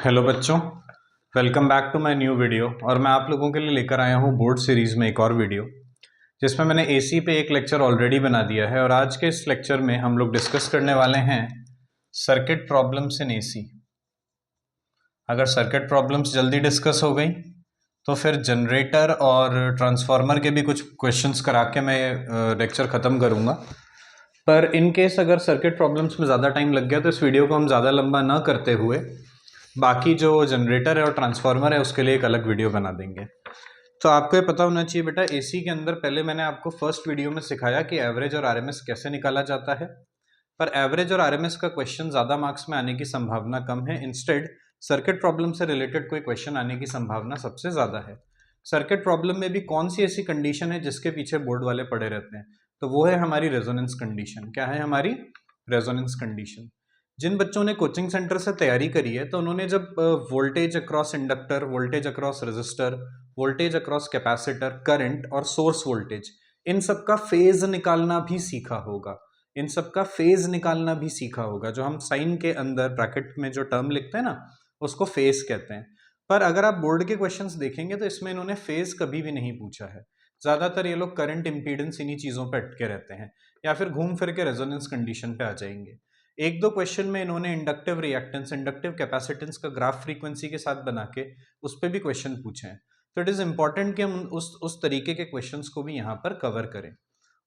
Hello बच्चों, welcome back to my new video. और मैं आप लोगों के लिए लेकर आया हूँ बोर्ड सीरीज़ में एक और वीडियो, जिसमें मैंने एसी पे एक लेक्चर ऑलरेडी बना दिया है। और आज के इस लेक्चर में हम लोग डिस्कस करने वाले हैं सर्किट प्रॉब्लम्स इन एसी। अगर सर्किट प्रॉब्लम्स जल्दी डिस्कस हो गई तो फिर जनरेटर और ट्रांसफार्मर के भी कुछ क्वेश्चंस करा के मैं लेक्चर ख़त्म करूँगा। पर इन केस अगर सर्किट प्रॉब्लम्स में ज़्यादा टाइम लग गया तो इस वीडियो को हम ज़्यादा लंबा ना करते हुए बाकी जो जनरेटर है और ट्रांसफार्मर है उसके लिए एक अलग वीडियो बना देंगे। तो आपको ये पता होना चाहिए बेटा, एसी के अंदर पहले मैंने आपको फर्स्ट वीडियो में सिखाया कि एवरेज और आरएमएस कैसे निकाला जाता है। पर एवरेज और आरएमएस का क्वेश्चन ज़्यादा मार्क्स में आने की संभावना कम है। इंस्टेड सर्किट प्रॉब्लम से रिलेटेड कोई क्वेश्चन आने की संभावना सबसे ज़्यादा है। सर्किट प्रॉब्लम में भी कौन सी ऐसी कंडीशन है जिसके पीछे बोर्ड वाले पड़े रहते हैं, तो वो है हमारी रेजोनेंस कंडीशन। क्या है हमारी रेजोनेंस कंडीशन? जिन बच्चों ने कोचिंग सेंटर से तैयारी करी है तो उन्होंने जब voltage across inductor, voltage across resistor, voltage across capacitor, current और सोर्स वोल्टेज, इन सब का फेज निकालना भी सीखा होगा। इन सब का फेज निकालना भी सीखा होगा। जो हम साइन के अंदर ब्रैकेट में जो टर्म लिखते हैं ना, उसको फेज कहते हैं। पर अगर आप बोर्ड के क्वेश्चंस देखेंगे तो इसमें इन्होंने फेज कभी भी नहीं पूछा है। ज्यादातर ये लोग करंट इंपीडेंस इन्हीं चीजों पर अटके रहते हैं, या फिर घूम फिर के रेजोनेंस कंडीशन पे आ जाएंगे। एक दो क्वेश्चन में इन्होंने इंडक्टिव रिएक्टेंस, इंडक्टिव कैपेसिटेंस का ग्राफ फ्रीक्वेंसी के साथ बना के उस पर भी क्वेश्चन पूछे हैं। तो इट इज इंपॉर्टेंट कि हम उस तरीके के क्वेश्चंस को भी यहाँ पर कवर करें।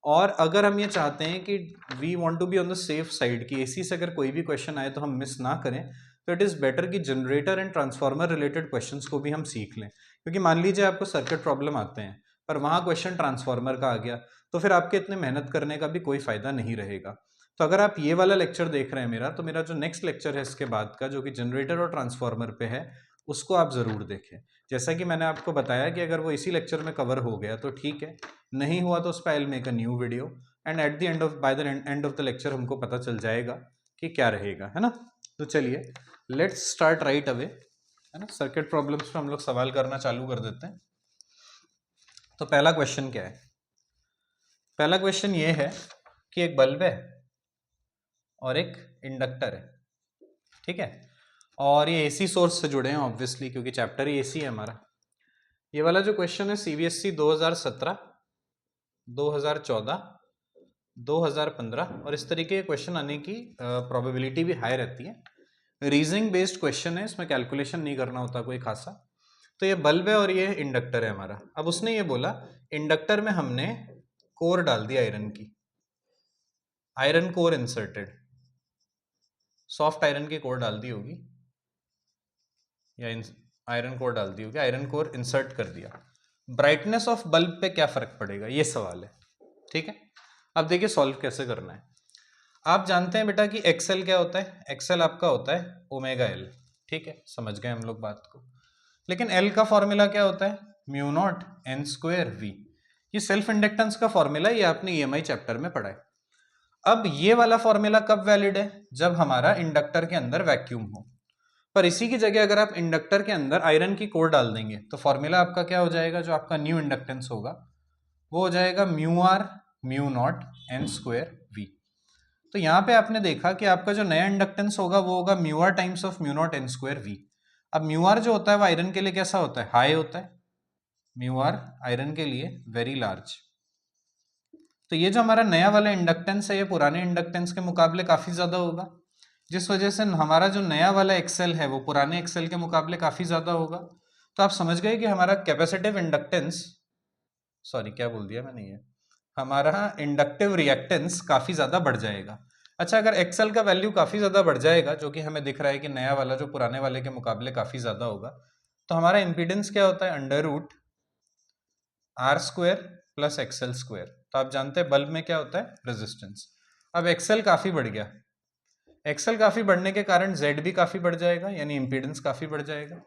और अगर हम ये चाहते हैं कि we want to be on the safe side कि एसी से अगर कोई भी क्वेश्चन आए तो हम मिस ना करें, तो इट इज़ बेटर कि generator and transformer related questions को भी हम सीख लें। क्योंकि मान लीजिए आपको सर्किट प्रॉब्लम आते हैं पर वहाँ क्वेश्चन ट्रांसफार्मर का आ गया, तो फिर आपके इतने मेहनत करने का भी कोई फायदा नहीं रहेगा। तो अगर आप ये वाला लेक्चर देख रहे हैं मेरा, तो मेरा जो नेक्स्ट लेक्चर है इसके बाद का, जो कि जनरेटर और ट्रांसफार्मर पे है, उसको आप ज़रूर देखें। जैसा कि मैंने आपको बताया कि अगर वो इसी लेक्चर में कवर हो गया तो ठीक है, नहीं हुआ तो उस पर I will make a new video. And at the end of by the end of the lecture हमको पता चल जाएगा कि क्या रहेगा, है ना। तो चलिए लेट्स स्टार्ट राइट अवे, है ना। सर्किट प्रॉब्लम्स पे हम लोग सवाल करना चालू कर देते हैं। तो पहला क्वेश्चन क्या है? पहला क्वेश्चन ये है कि एक बल्ब है और एक इंडक्टर है, ठीक है। और ये एसी सोर्स से जुड़े हैं ऑब्वियसली, क्योंकि चैप्टर ही एसी है हमारा। ये वाला जो क्वेश्चन है सीबीएसई 2017, 2014, 2015 और इस तरीके के क्वेश्चन आने की प्रोबेबिलिटी भी हाई रहती है। रीजनिंग बेस्ड क्वेश्चन है, इसमें कैलकुलेशन नहीं करना होता कोई खासा। तो ये बल्ब है और ये इंडक्टर है हमारा। अब उसने ये बोला इंडक्टर में हमने कोर डाल दी आयरन की, iron core inserted, soft iron की कोर डाल दी होगी या आयरन कोर डाल दी होगी, आयरन कोर इंसर्ट कर दिया। ब्राइटनेस ऑफ बल्ब पे क्या फर्क पड़ेगा, ये सवाल है, ठीक है। अब देखिए सॉल्व कैसे करना है। आप जानते हैं बेटा कि एक्सएल क्या होता है? एक्सएल आपका होता है ओमेगा एल, ठीक है, समझ गए हम लोग बात को। लेकिन एल का फॉर्मूला क्या होता है? Mu naught N square V. ये सेल्फ इंडक्टेंस का फॉर्मूला, ये आपने ईएमआई चैप्टर में पढ़ा है। अब ये वाला फॉर्मूला कब वैलिड है? जब हमारा इंडक्टर के अंदर वैक्यूम हो। पर इसी की जगह अगर आप इंडक्टर के अंदर आयरन की कोर डाल देंगे तो फॉर्मूला आपका क्या हो जाएगा? जो आपका न्यू इंडक्टेंस होगा वो हो जाएगा mu R mu naught N square V. तो यहाँ पे आपने देखा कि आपका जो नया इंडक्टेंस होगा वो होगा mu R times of mu naught N square V. अब म्यू आर जो होता है वो आयरन के लिए कैसा होता है? हाई होता है। म्यू आर आयरन के लिए वेरी लार्ज। तो ये जो हमारा नया वाला इंडक्टेंस है ये पुराने इंडक्टेंस के मुकाबले काफी ज्यादा होगा, जिस वजह से हमारा जो नया वाला एक्सेल है वो पुराने एक्सेल के मुकाबले काफी ज्यादा होगा। तो आप समझ गए कि हमारा कैपेसिटिव इंडक्टेंस, सॉरी क्या बोल दिया मैंने, ये हमारा इंडक्टिव रिएक्टेंस काफी ज्यादा बढ़ जाएगा। अच्छा, अगर एक्सेल का वैल्यू काफी ज्यादा बढ़ जाएगा, जो कि हमें दिख रहा है कि नया वाला जो पुराने वाले के मुकाबले काफी ज्यादा होगा, तो हमारा इंपीडेंस क्या होता है? Under root R square plus XL square. तो आप जानते हैं बल्ब में क्या होता है? रेजिस्टेंस। अब एक्सएल काफी बढ़ गया, एक्सएल काफी बढ़ने के कारण जेड भी काफी बढ़ जाएगा, यानी इंपीडेंस काफी बढ़ जाएगा।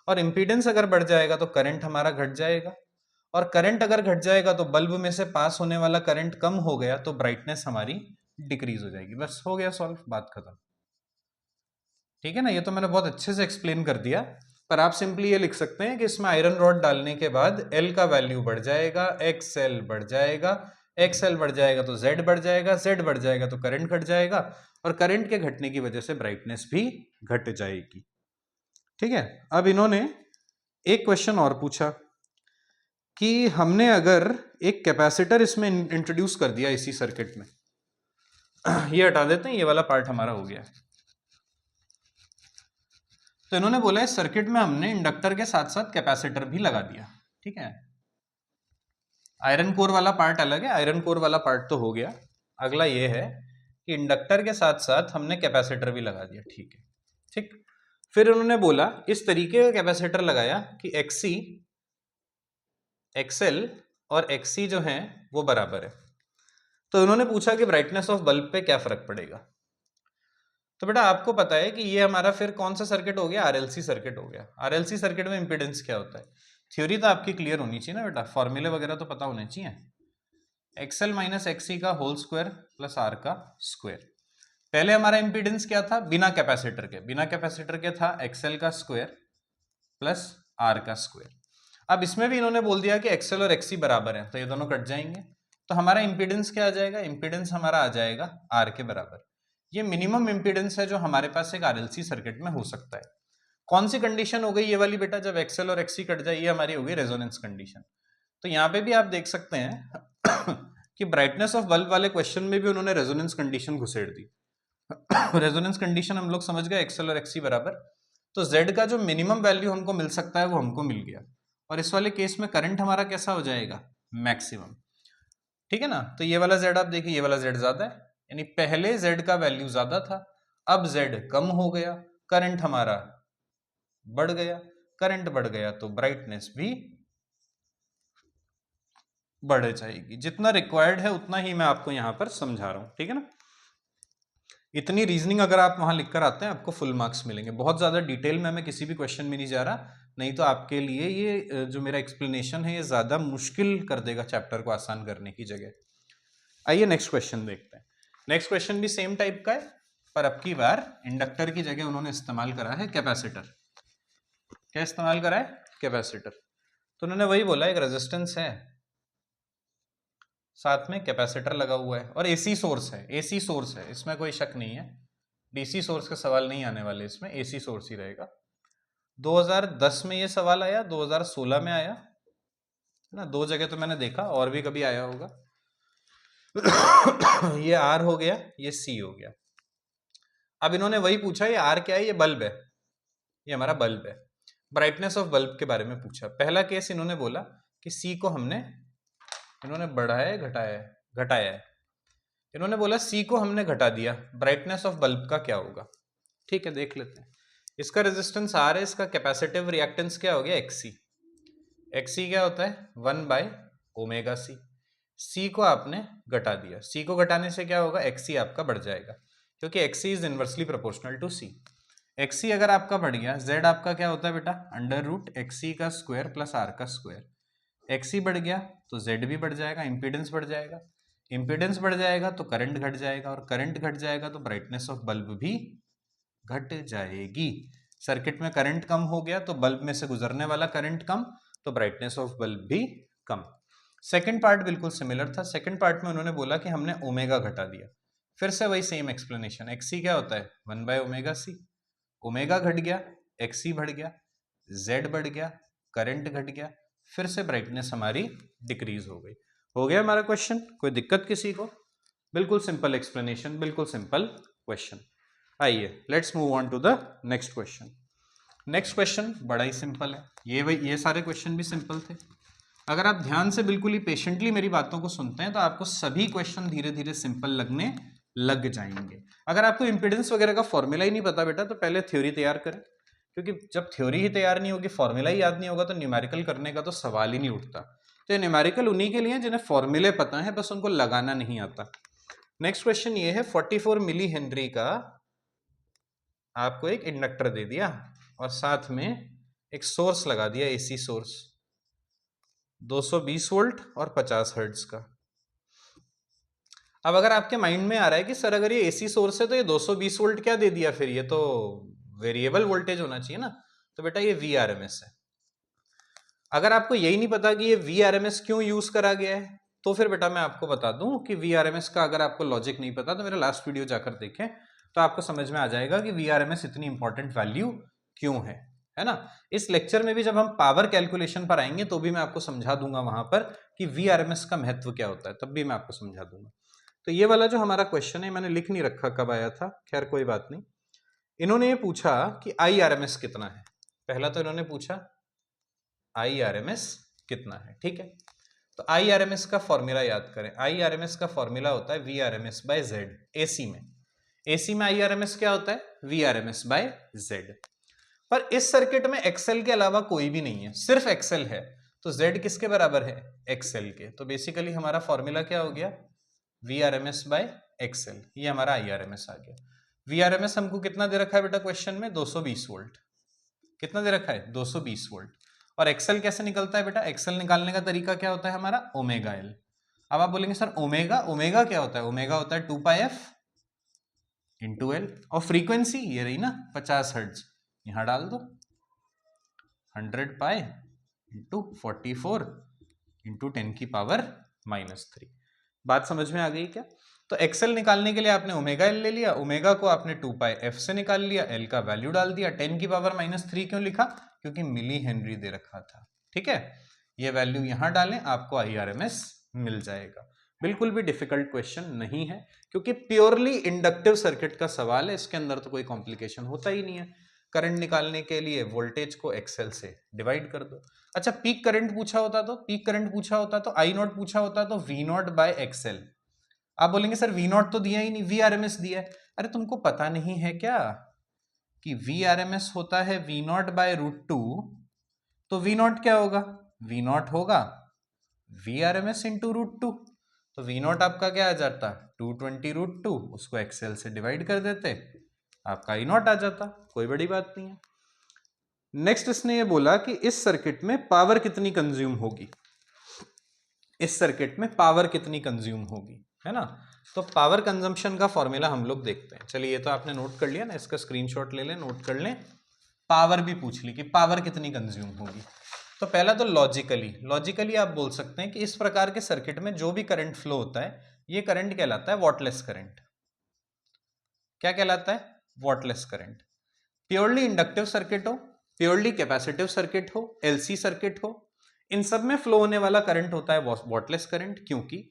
और इंपीडेंस अगर बढ़ जाएगा तो करंट हमारा घट जाएगा, और करंट अगर घट जाएगा तो बल्ब में से पास होने वाला करंट कम हो गया तो ब्राइटनेस हमारी डिक्रीज हो जाएगी। बस हो गया सॉल्व, बात खत्म। ठीक है ना, ये तो मैंने बहुत अच्छे से एक्सप्लेन कर दिया। पर आप सिंपली ये लिख सकते हैं कि इसमें आयरन रॉड डालने के बाद एल का वैल्यू बढ़ जाएगा, एक्सएल बढ़ जाएगा, एक्सएल बढ़ जाएगा तो जेड बढ़ जाएगा, जेड बढ़ जाएगा तो करंट घट जाएगा, और करंट के घटने की वजह से ब्राइटनेस भी घट जाएगी। ठीक है, अब इन्होंने एक क्वेश्चन और पूछा कि हमने अगर एक कैपेसिटर इसमें इंट्रोड्यूस कर दिया इसी सर्किट में, ये हटा देते हैं, ये वाला पार्ट हमारा हो गया। तो इन्होंने बोला इस सर्किट में हमने इंडक्टर के साथ साथ कैपेसिटर भी लगा दिया। ठीक है, आयरन कोर वाला पार्ट अलग है, आयरन कोर वाला पार्ट तो हो गया। अगला ये है कि इंडक्टर के साथ साथ हमने कैपेसिटर भी लगा दिया। ठीक है, ठीक। फिर उन्होंने बोला इस तरीके का कैपेसिटर लगाया कि एक्सी, एक्सएल और एक्सी जो है वो बराबर है। तो उन्होंने पूछा कि ब्राइटनेस ऑफ बल्ब पे क्या फर्क पड़ेगा। तो बेटा आपको पता है कि ये हमारा फिर कौन सा सर्किट हो गया, आरएलसी सर्किट हो गया। आरएलसी सर्किट में इंपीडेंस क्या होता है, थ्योरी तो आपकी क्लियर होनी चाहिए ना बेटा, फॉर्मूले वगैरह तो पता होने चाहिए। एक्सएल माइनस एक्सी का होल स्क्वायर प्लस आर का स्क्वायर। पहले हमारा इंपीडेंस क्या था बिना कैपेसिटर के, बिना कैपेसिटर के था एक्सएल का स्क्वायर प्लस आर का स्क्वायर। अब इसमें भी इन्होंने बोल दिया कि एक्सएल और एक्सी बराबर है, तो ये दोनों कट जाएंगे। तो हमारा इंपीडेंस क्या आ जाएगा, इंपीडेंस हमारा आ जाएगा आर के बराबर। ये मिनिमम इंपीडेंस है जो हमारे पास एक आरएलसी सर्किट में हो सकता है। कौन सी कंडीशन हो गई ये वाली बेटा, जब एक्सएल और एक्सी कट जाए, ये हमारी हो गई रेजोनेंस कंडीशन। तो यहाँ पे भी आप देख सकते हैं कि ब्राइटनेस ऑफ बल्ब वाले क्वेश्चन में भी उन्होंने रेजोनेंस कंडीशन घुसेड़ दी। रेजोनेंस कंडीशन हम लोग समझ गए एक्सएल और एक्सी बराबर, तो जेड का जो मिनिमम वैल्यू हमको मिल सकता है वो हमको मिल गया। और इस वाले केस में करंट हमारा कैसा हो जाएगा, मैक्सिमम। ठीक है ना, तो ये वाला जेड आप देखिए, ये वाला जेड ज्यादा है, यानी पहले जेड का वैल्यू ज्यादा था, अब जेड कम हो गया, करंट हमारा बढ़ गया। करंट बढ़ गया तो ब्राइटनेस भी बढ़ जाएगी। जितना रिक्वायर्ड है उतना ही मैं आपको यहां पर समझा रहा हूं। ठीक है ना, इतनी रीजनिंग अगर आप वहां लिखकर आते हैं आपको फुल मार्क्स मिलेंगे। बहुत ज्यादा डिटेल में मैं किसी भी क्वेश्चन में नहीं जा रहा, नहीं तो आपके लिए ये जो मेरा एक्सप्लेनेशन है ये ज्यादा मुश्किल कर देगा चैप्टर को आसान करने की जगह। आइए नेक्स्ट क्वेश्चन देखते हैं। नेक्स्ट क्वेश्चन भी सेम टाइप का है, पर अब की बार इंडक्टर की जगह उन्होंने इस्तेमाल करा है कैपेसिटर। क्या इस्तेमाल करा है, कैपेसिटर। तो उन्होंने वही बोला एक रेजिस्टेंस है, साथ में कैपेसिटर लगा हुआ है और एसी सोर्स है। एसी सोर्स है, इसमें कोई शक नहीं है, डीसी सोर्स के सवाल नहीं आने वाले, इसमें एसी सोर्स ही रहेगा। 2010 में ये सवाल आया, 2016 में आया ना, दो जगह तो मैंने देखा, और भी कभी आया होगा। ये आर हो गया, ये सी हो गया। अब इन्होंने वही पूछा, ये आर क्या है, ये बल्ब है, ये हमारा बल्ब है। ब्राइटनेस ऑफ बल्ब के बारे में पूछा। पहला केस इन्होंने बोला कि सी को हमने, इन्होंने बढ़ाया है घटाया है, घटाया है। इन्होंने बोला सी को हमने घटा दिया, ब्राइटनेस ऑफ बल्ब का क्या होगा। ठीक है, देख लेते हैं। इसका रेजिस्टेंस आर है, इसका कैपेसिटिव रिएक्टेंस क्या हो गया, एक्सी। एक्सी क्या होता है, 1/ओमेगा सी। सी को आपने घटा दिया, सी को घटाने से क्या होगा, एक्सी आपका बढ़ जाएगा, क्योंकि XC is inversely proportional to C. XC अगर आपका बढ़ गया, जेड आपका क्या होता है बेटा, √एक्सी का स्क्वायर प्लस आर का स्क्वायर। एक्सी बढ़ गया तो जेड भी बढ़ जाएगा, इंपीडेंस बढ़ जाएगा। इंपीडेंस बढ़ जाएगा तो करंट घट जाएगा, और करंट घट जाएगा तो ब्राइटनेस ऑफ बल्ब भी घट जाएगी। सर्किट में करंट कम हो गया तो बल्ब में से गुजरने वाला करंट कम, तो ब्राइटनेस ऑफ बल्ब भी कम। सेकंड पार्ट बिल्कुल सिमिलर था। सेकंड पार्ट में उन्होंने बोला कि हमने ओमेगा घटा दिया। फिर से वही सेम एक्सप्लेनेशन, एक्सी क्या होता है, 1/ओमेगा सी। ओमेगा घट गया, एक्सी बढ़ गया, जेड बढ़ गया, करंट घट गया, फिर से ब्राइटनेस हमारी डिक्रीज हो गई। हो गया हमारा क्वेश्चन, कोई दिक्कत किसी को? बिल्कुल सिंपल एक्सप्लेनेशन, बिल्कुल सिंपल क्वेश्चन। आइए let's move on to the next question. Next question बड़ा ही सिंपल है, ये सारे क्वेश्चन भी सिंपल थे। अगर आप ध्यान से बिल्कुल ही पेशेंटली मेरी बातों को सुनते हैं तो आपको सभी क्वेश्चन धीरे धीरे सिंपल लगने लग जाएंगे। अगर आपको इंपीडेंस वगैरह का फॉर्मूला ही नहीं पता बेटा, तो पहले थ्योरी तैयार करें, क्योंकि जब थ्योरी ही तैयार नहीं होगी, फॉर्मूला ही याद नहीं होगा, तो न्यूमेरिकल करने का तो सवाल ही नहीं उठता। तो ये न्यूमेरिकल उन्हीं के लिए जिन्हें फॉर्मूले पता है, बस उनको लगाना नहीं आता। नेक्स्ट क्वेश्चन ये है, 44 मिली हेनरी का आपको एक इंडक्टर दे दिया और साथ में एक सोर्स लगा दिया, एसी सोर्स 220 वोल्ट और 50 हर्ट्ज का। अब अगर आपके माइंड में आ रहा है कि सर अगर ये एसी सोर्स है तो ये 220 वोल्ट क्या दे दिया, फिर ये तो वेरिएबल वोल्टेज होना चाहिए ना, तो बेटा ये VRMS है। अगर आपको यही नहीं पता कि ये VRMS क्यों यूज करा गया है, तो फिर बेटा मैं आपको बता दूं कि VRMS का अगर आपको लॉजिक नहीं पता तो मेरा लास्ट वीडियो जाकर देखें, तो आपको समझ में आ जाएगा कि VRMS इतनी इंपॉर्टेंट वैल्यू क्यों है। है ना। इस लेक्चर में भी जब हम पावर कैलकुलेशन पर आएंगे तो भी मैं आपको समझा दूंगा वहां पर कि VRMS का महत्व क्या होता है, तब भी मैं आपको समझा दूंगा। तो ये वाला जो हमारा क्वेश्चन है मैंने लिख नहीं रखा कब आया था, खैर कोई बात नहीं। इन्होंने ये पूछा कि IRMS कितना है। पहला तो इन्होंने पूछा IRMS कितना है, ठीक है। तो IRMS का फॉर्मूला याद करें। IRMS का फॉर्मूला होता है VRMS/Z। AC में IRMS क्या होता है? VRMS/Z। पर इस सर्किट में XL के अलावा कोई भी नहीं है, सिर्फ XL है, तो Z किसके बराबर है? XL के। तो बेसिकली हमारा फॉर्मूला क्या हो गया? VRMS/XL। ये हमारा IRMS आ गया। VRMS हमको कितना दे रखा है बेटा क्वेश्चन में? 220 वोल्ट। कितना दे रखा है? 220 वोल्ट। और एक्सेल कैसे निकलता है बेटा? एक्सेल निकालने का तरीका क्या होता है हमारा? Omega L. अब आप बोलेंगे सर ओमेगा क्या होता है? ओमेगा होता है 2πf इंटू एल। और फ्रीक्वेंसी ये रही ना 50 हर्ट्ज, यहां डाल दो 100 पाई इंटू 44 इंटू 10⁻⁻3। बात समझ में आ गई क्या? तो एक्सेल निकालने के लिए आपने ओमेगा एल ले लिया, ओमेगा को आपने 2πf से निकाल लिया, एल का वैल्यू डाल दिया। 10⁻⁻3 क्यों लिखा? क्योंकि मिली हेनरी दे रखा था, ठीक है। ये वैल्यू यहां डालें, आपको IRMS मिल जाएगा। बिल्कुल भी डिफिकल्ट क्वेश्चन नहीं है, क्योंकि प्योरली इंडक्टिव सर्किट का सवाल है, इसके अंदर तो कोई कॉम्प्लिकेशन होता ही नहीं है। करंट निकालने के लिए वोल्टेज को एक्सेल से डिवाइड कर दो। अच्छा, पीक करंट पूछा होता तो I0 पूछा होता तो V0/XL। आप बोलेंगे सर V0 तो दिया ही नहीं, VRMS दिया है। अरे तुमको पता नहीं है क्या कि VRMS होता है V0/√2। तो V0 क्या होगा? V0 होगा VRMS इंटू √2। तो V0 आपका क्या आ जाता? 220√2। उसको एक्सेल से डिवाइड कर देते, आपका I0 आ जाता। कोई बड़ी बात नहीं है। नेक्स्ट इसने ये बोला कि इस सर्किट में पावर कितनी कंज्यूम होगी, इस सर्किट में पावर कितनी कंज्यूम होगी, है ना। तो पावर कंजम्पशन का फॉर्मूला हम लोग देखते हैं। चलिए, ये तो आपने नोट कर लिया ना, इसका स्क्रीनशॉट ले लें, नोट कर लें। पावर भी पूछ ली कि पावर कितनी कंज्यूम होगी। तो पहला तो लॉजिकली आप बोल सकते हैं कि इस प्रकार के सर्किट में जो भी करंट फ्लो होता है, ये करंट कहलाता है वॉटलेस करंट। क्या कहलाता है? Wattless current. Purely inductive circuit हो, प्योरली कैपेसिटिव सर्किट हो, LC सर्किट हो, इन सब में फ्लो होने वाला करंट होता है वॉटलेस करंट। क्योंकि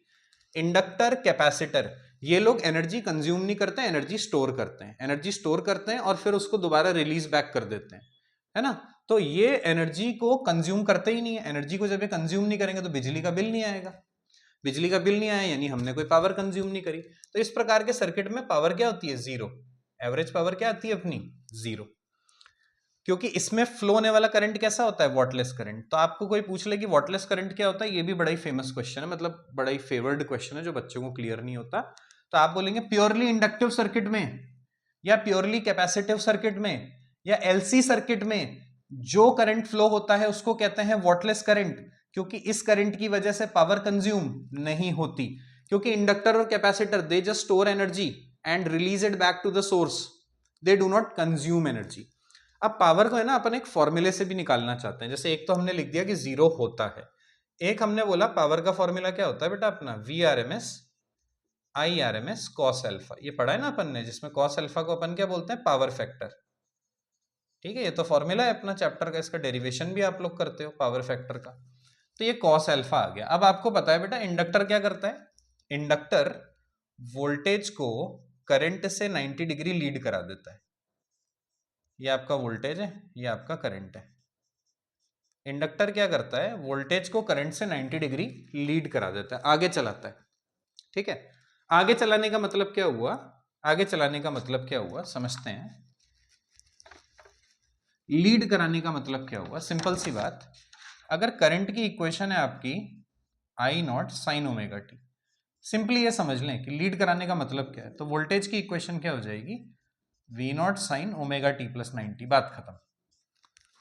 इंडक्टर, कैपेसिटर, ये लोग एनर्जी कंज्यूम नहीं करते, एनर्जी स्टोर करते हैं। एनर्जी स्टोर करते हैं और फिर उसको दोबारा रिलीज बैक कर देते हैं, है ना। तो ये एनर्जी को कंज्यूम करते ही नहीं है। एनर्जी को जब ये कंज्यूम नहीं करेंगे तो बिजली का बिल नहीं आएगा। बिजली का बिल नहीं आया यानी हमने कोई पावर कंज्यूम नहीं करी। तो इस प्रकार के सर्किट में पावर क्या होती है? जीरो। एवरेज पावर क्या आती है अपनी? जीरो। क्योंकि इसमें फ्लो होने वाला करंट कैसा होता है? Wattless current. तो आपको कोई पूछ ले कि वॉटलेस करंट क्या होता है, ये भी बड़ा ही फेमस क्वेश्चन है, मतलब बड़ा ही फेवर्ड क्वेश्चन है जो बच्चों को क्लियर नहीं होता। तो आप बोलेंगे प्योरली इंडक्टिव सर्किट में या प्योरली कैपेसिटिव सर्किट में या LC सर्किट में जो करंट फ्लो होता है उसको कहते हैं वॉटलेस करंट, क्योंकि इस करंट की वजह से पावर कंज्यूम नहीं होती। क्योंकि इंडक्टर और capacitor they just store energy and release it back to the source, they do not consume energy. अब पावर को है ना अपन एक फॉर्मूले से भी निकालना चाहते हैं। जैसे एक तो हमने लिख दिया कि जीरो होता है, एक हमने बोला पावर का फॉर्मूला क्या होता है बेटा अपना? VRMS IRMS cos alpha. ये पढ़ा है ना अपन ने, जिसमें cos अल्फा को अपन क्या बोलते हैं? Power factor. ठीक है, ये तो फॉर्मूला है अपना चैप्टर का, इसका डेरिवेशन भी आप लोग करते हो पावर फैक्टर का। तो ये cos अल्फा आ गया। अब आपको पता है बेटा इंडक्टर क्या करता है? इंडक्टर वोल्टेज को करंट से 90 डिग्री लीड करा देता है। ये आपका वोल्टेज है, ये आपका करंट है। इंडक्टर क्या करता है? वोल्टेज को करंट से 90 डिग्री लीड करा देता है, आगे चलाता है। ठीक है, आगे चलाने का मतलब क्या हुआ? आगे चलाने का मतलब क्या हुआ समझते हैं। लीड कराने का मतलब क्या हुआ? सिंपल सी बात, अगर करंट की इक्वेशन है आपकी I0 sin omega T, simply ये समझ लें कि लीड कराने का मतलब क्या है। तो वोल्टेज की इक्वेशन क्या हो जाएगी? V0 sin omega T plus 90। बात खत्म।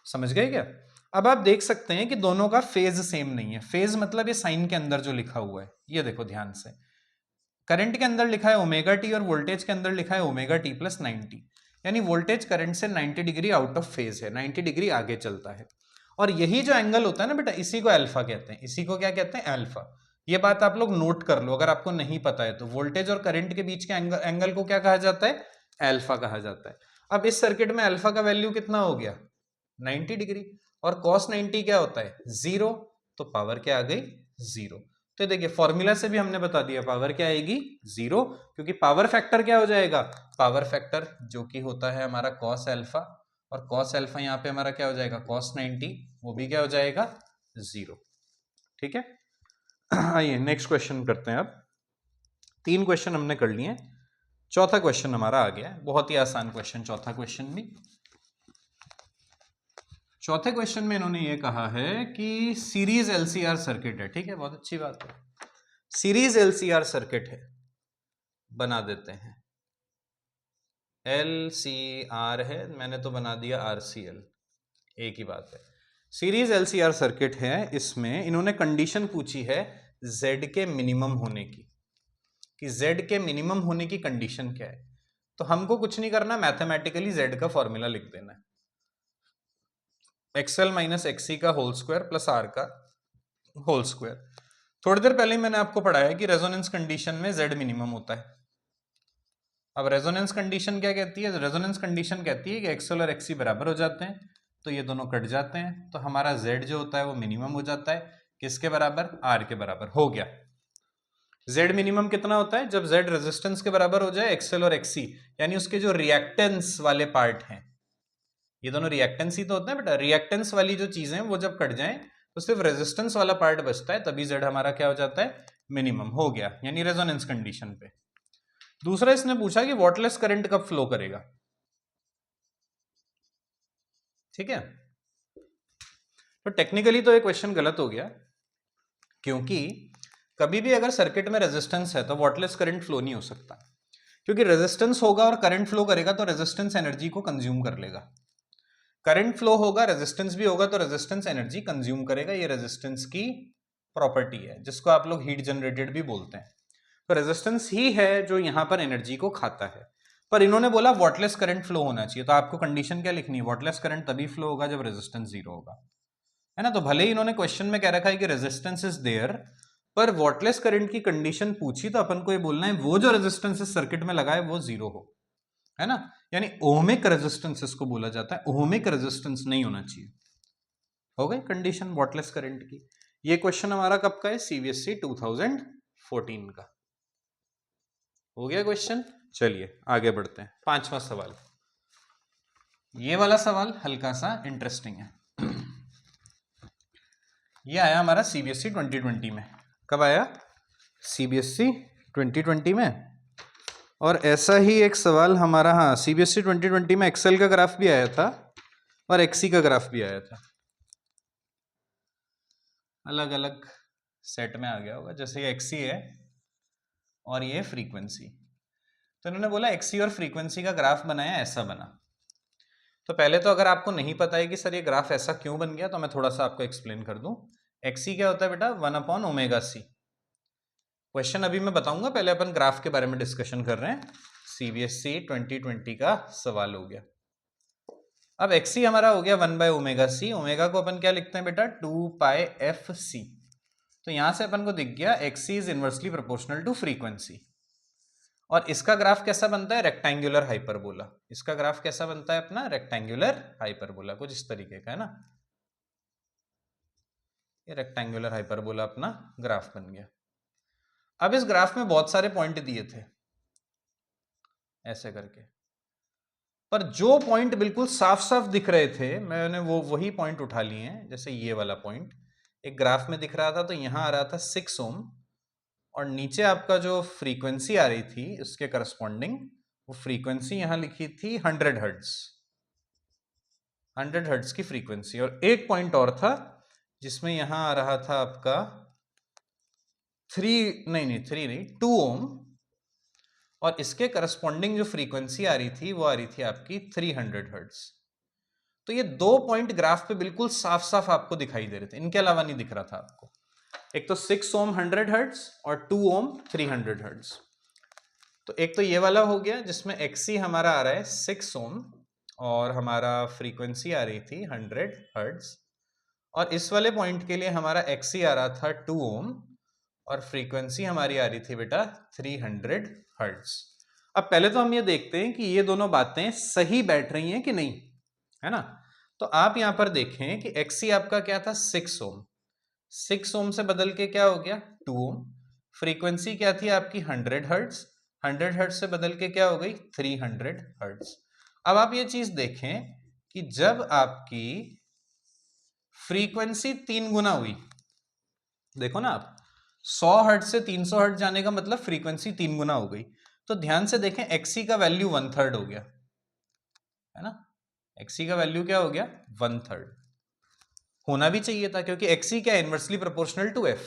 समझ गए क्या? अब आप देख सकते हैं कि दोनों का फेज सेम नहीं है। फेज मतलब ये साइन के अंदर जो लिखा हुआ है, ये देखो ध्यान से, करंट के अंदर लिखा है ओमेगा टी और वोल्टेज के अंदर लिखा है ओमेगा टी प्लस 90, यानी वोल्टेज करंट से 90 डिग्री आउट ऑफ फेज है, 90 डिग्री आगे चलता है। और यही जो एंगल होता है ना बेटा, इसी को अल्फा कहते हैं। इसी को क्या कहते हैं? अल्फा। ये बात आप लोग नोट कर लो अगर आपको नहीं पता है तो। वोल्टेज और करंट के बीच के एंगल को क्या कहा जाता है? अल्फा कहा जाता है। अब इस सर्किट में अल्फा का वैल्यू कितना हो गया? 90 डिग्री, और cos 90 क्या होता है 0, तो पावर क्या आ गई 0। तो देखिए फॉर्मूला से भी हमने बता दिया पावर क्या आएगी 0, क्योंकि पावर फैक्टर क्या हो जाएगा, पावर फैक्टर जो कि होता है हमारा cos अल्फा, और cos अल्फा यहाँ पे हमारा क्या हो जाएगा cos 90, वो भी क्या हो जाएगा 0। ठीक है, आइए नेक्स्ट क्वेश्चन करते हैं। अब 3 क्वेश्चन हमने कर लिए, चौथा क्वेश्चन हमारा आ गया है, बहुत ही आसान क्वेश्चन चौथा क्वेश्चन भी। चौथे क्वेश्चन में इन्होंने ये कहा है कि सीरीज एलसीआर सर्किट है। ठीक है, बहुत अच्छी बात है, सीरीज एलसीआर सर्किट है, बना देते हैं। एलसीआर है, मैंने तो बना दिया आरसीएल, एक ही बात है। सीरीज एलसीआर सर्किट है, इसमें इन्होंने कंडीशन पूछी है Z के मिनिमम होने की, कि Z के मिनिमम होने की कंडीशन क्या है। तो हमको कुछ नहीं करना, मैथमेटिकली Z का फॉर्मूला लिख देना है, XL माइनस XC का होल स्क्वायर प्लस R का होल स्क्वायर। थोड़ी देर पहले ही मैंने आपको पढ़ाया कि रेजोनेंस कंडीशन में Z मिनिमम होता है। अब रेजोनेंस कंडीशन क्या कहती है, रेजोनेंस कंडीशन कहती है कि XL और XC बराबर हो जाते हैं, तो ये दोनों कट जाते हैं, तो हमारा Z जो होता है वो मिनिमम हो जाता है, किसके बराबर, R के बराबर हो गया। Z मिनिमम कितना होता है, जब Z रेजिस्टेंस के बराबर हो जाए XL और XC, यानी उसके जो रिएक्टेंस वाले पार्ट हैं, ये दोनों रिएक्टेंस ही तो होते हैं बेटा, रिएक्टेंस वाली जो चीजें हैं वो जब कट जाएं तो सिर्फ रेजिस्टेंस वाला पार्ट बचता है, तभी Z हमारा क्या हो जाता है, मिनिमम हो गया, यानी रेजोनेंस कंडीशन पे। दूसरा इसने पूछा कि वॉटलेस करंट कब फ्लो करेगा। ठीक है, तो टेक्निकली तो ये क्वेश्चन गलत हो गया, क्योंकि कभी भी अगर सर्किट में रेजिस्टेंस है तो वॉटलेस करंट फ्लो नहीं हो सकता, क्योंकि रेजिस्टेंस होगा और करंट फ्लो करेगा तो रेजिस्टेंस एनर्जी को कंज्यूम कर लेगा। करंट फ्लो होगा, रेजिस्टेंस भी होगा, तो रेजिस्टेंस एनर्जी कंज्यूम करेगा, ये रेजिस्टेंस की प्रॉपर्टी है, जिसको आप लोग हीट जनरेटेड भी बोलते हैं। तो रेजिस्टेंस ही है जो यहां पर एनर्जी को खाता है। पर इन्होंने बोला वॉटलेस करंट फ्लो होना चाहिए, तो आपको कंडीशन क्या लिखनी है, वॉटलेस करंट तभी फ्लो होगा जब रेजिस्टेंस 0 होगा, है ना। तो भले ही इन्होंने क्वेश्चन में कह रखा है कि रेजिस्टेंस इज देयर, पर वॉटलेस करंट की कंडीशन पूछी तो अपन को ये बोलना है वो जो रेजिस्टेंस इस सर्किट में लगा है वो 0 हो, है ना, यानी ओमिक रेजिस्टेंस इसको बोला जाता है, ओमिक रेजिस्टेंस नहीं होना चाहिए। हो गई कंडीशन वॉटलेस करंट की। ये क्वेश्चन हमारा कब का है, सीबीएसई 2014 का हो गया क्वेश्चन। चलिए आगे बढ़ते हैं, 5वां सवाल। ये वाला सवाल हल्का सा इंटरेस्टिंग है। ये आया हमारा सीबीएसई 2020 में। कब आया, सीबीएसई 2020 में। और ऐसा ही एक सवाल हमारा, हाँ, सीबीएसई 2020 में एक्सेल का ग्राफ भी आया था और एक्सी का ग्राफ भी आया था, अलग अलग सेट में आ गया होगा। जैसे ये एक्सी है और ये फ्रीक्वेंसी, तो इन्होंने बोला एक्सी और फ्रीक्वेंसी का ग्राफ बनाया, ऐसा बना। तो पहले तो अगर आपको नहीं पता है कि सर ये ग्राफ ऐसा क्यों बन गया, तो मैं थोड़ा सा आपको एक्सप्लेन कर दूं। एक्सी क्या होता है बेटा, 1/ω_c। क्वेश्चन अभी मैं बताऊंगा, पहले अपन ग्राफ के बारे में डिस्कशन कर रहे हैं। सीबीएसई 2020 का सवाल हो गया। अब एक्सी हमारा हो गया 1/ω_c, ओमेगा को अपन क्या लिखते हैं बेटा, 2πfc। तो यहां से अपन को दिख गया XC is inversely proportional to frequency. और इसका ग्राफ कैसा बनता है, रेक्टेंगुलर हाइपरबोला। इसका ग्राफ कैसा बनता है अपना, रेक्टेंगुलर हाइपरबोला, कुछ इस तरीके का, है ना। ये रेक्टेंगुलर हाइपरबोला अपना ग्राफ बन गया। अब इस ग्राफ में बहुत सारे पॉइंट दिए थे ऐसे करके, पर जो पॉइंट बिल्कुल साफ साफ दिख रहे थे मैंने वही पॉइंट उठा लिए हैं। जैसे ये वाला पॉइंट एक ग्राफ में दिख रहा था, तो यहां आ रहा था 6 ओम, और नीचे आपका जो फ्रीक्वेंसी आ रही थी उसके करस्पॉन्डिंग, वो फ्रीक्वेंसी यहां लिखी थी 100 हर्ट्ज, 100 हर्ट्ज की फ्रीक्वेंसी। और एक पॉइंट और था जिसमें यहां आ रहा था आपका 2 ओम, और इसके करस्पॉन्डिंग जो फ्रीक्वेंसी आ रही थी वो आ रही थी आपकी 300 हर्ट्ज। तो ये 2 पॉइंट ग्राफ पे बिल्कुल साफ साफ आपको दिखाई दे रहे थे, इनके अलावा नहीं दिख रहा था आपको। एक तो 6 ओम 100 हर्ट्ज और 2 ओम 300 हर्ट्ज। तो एक तो ये वाला हो गया जिसमें एक्सी हमारा आ रहा है 6 ओम और हमारा फ्रीक्वेंसी आ रही थी 100 हर्ट्ज, और इस वाले पॉइंट के लिए हमारा एक्सी आ रहा था 2 ओम और फ्रीक्वेंसी हमारी आ रही थी बेटा 300 हर्ट्ज। अब पहले तो हम ये देखते हैं कि ये दोनों बातें सही बैठ रही हैं कि नहीं, है ना। तो आप यहां पर देखें कि XC आपका क्या था 6 ओम, 6 ओम से बदल के क्या हो गया 2 ओम। फ्रीक्वेंसी क्या थी आपकी 100 हर्ट्ज, 100 हर्ट्ज से बदल के क्या हो गई 300 हर्ट्ज। अब आप ये चीज देखें कि जब आपकी फ्रीक्वेंसी 3 गुना हुई, देखो ना आप 100 हर्ट्ज से 300 हर्ट्ज जाने का मतलब फ्रीक्वेंसी 3 गुना हो गई। तो ध्यान से देखें XC का वैल्यू 1/3 हो गया, है ना। XC का वैल्यू क्या हो गया 1/3, होना भी चाहिए था क्योंकि XC क्या इनवर्सली प्रोपोर्शनल टू F।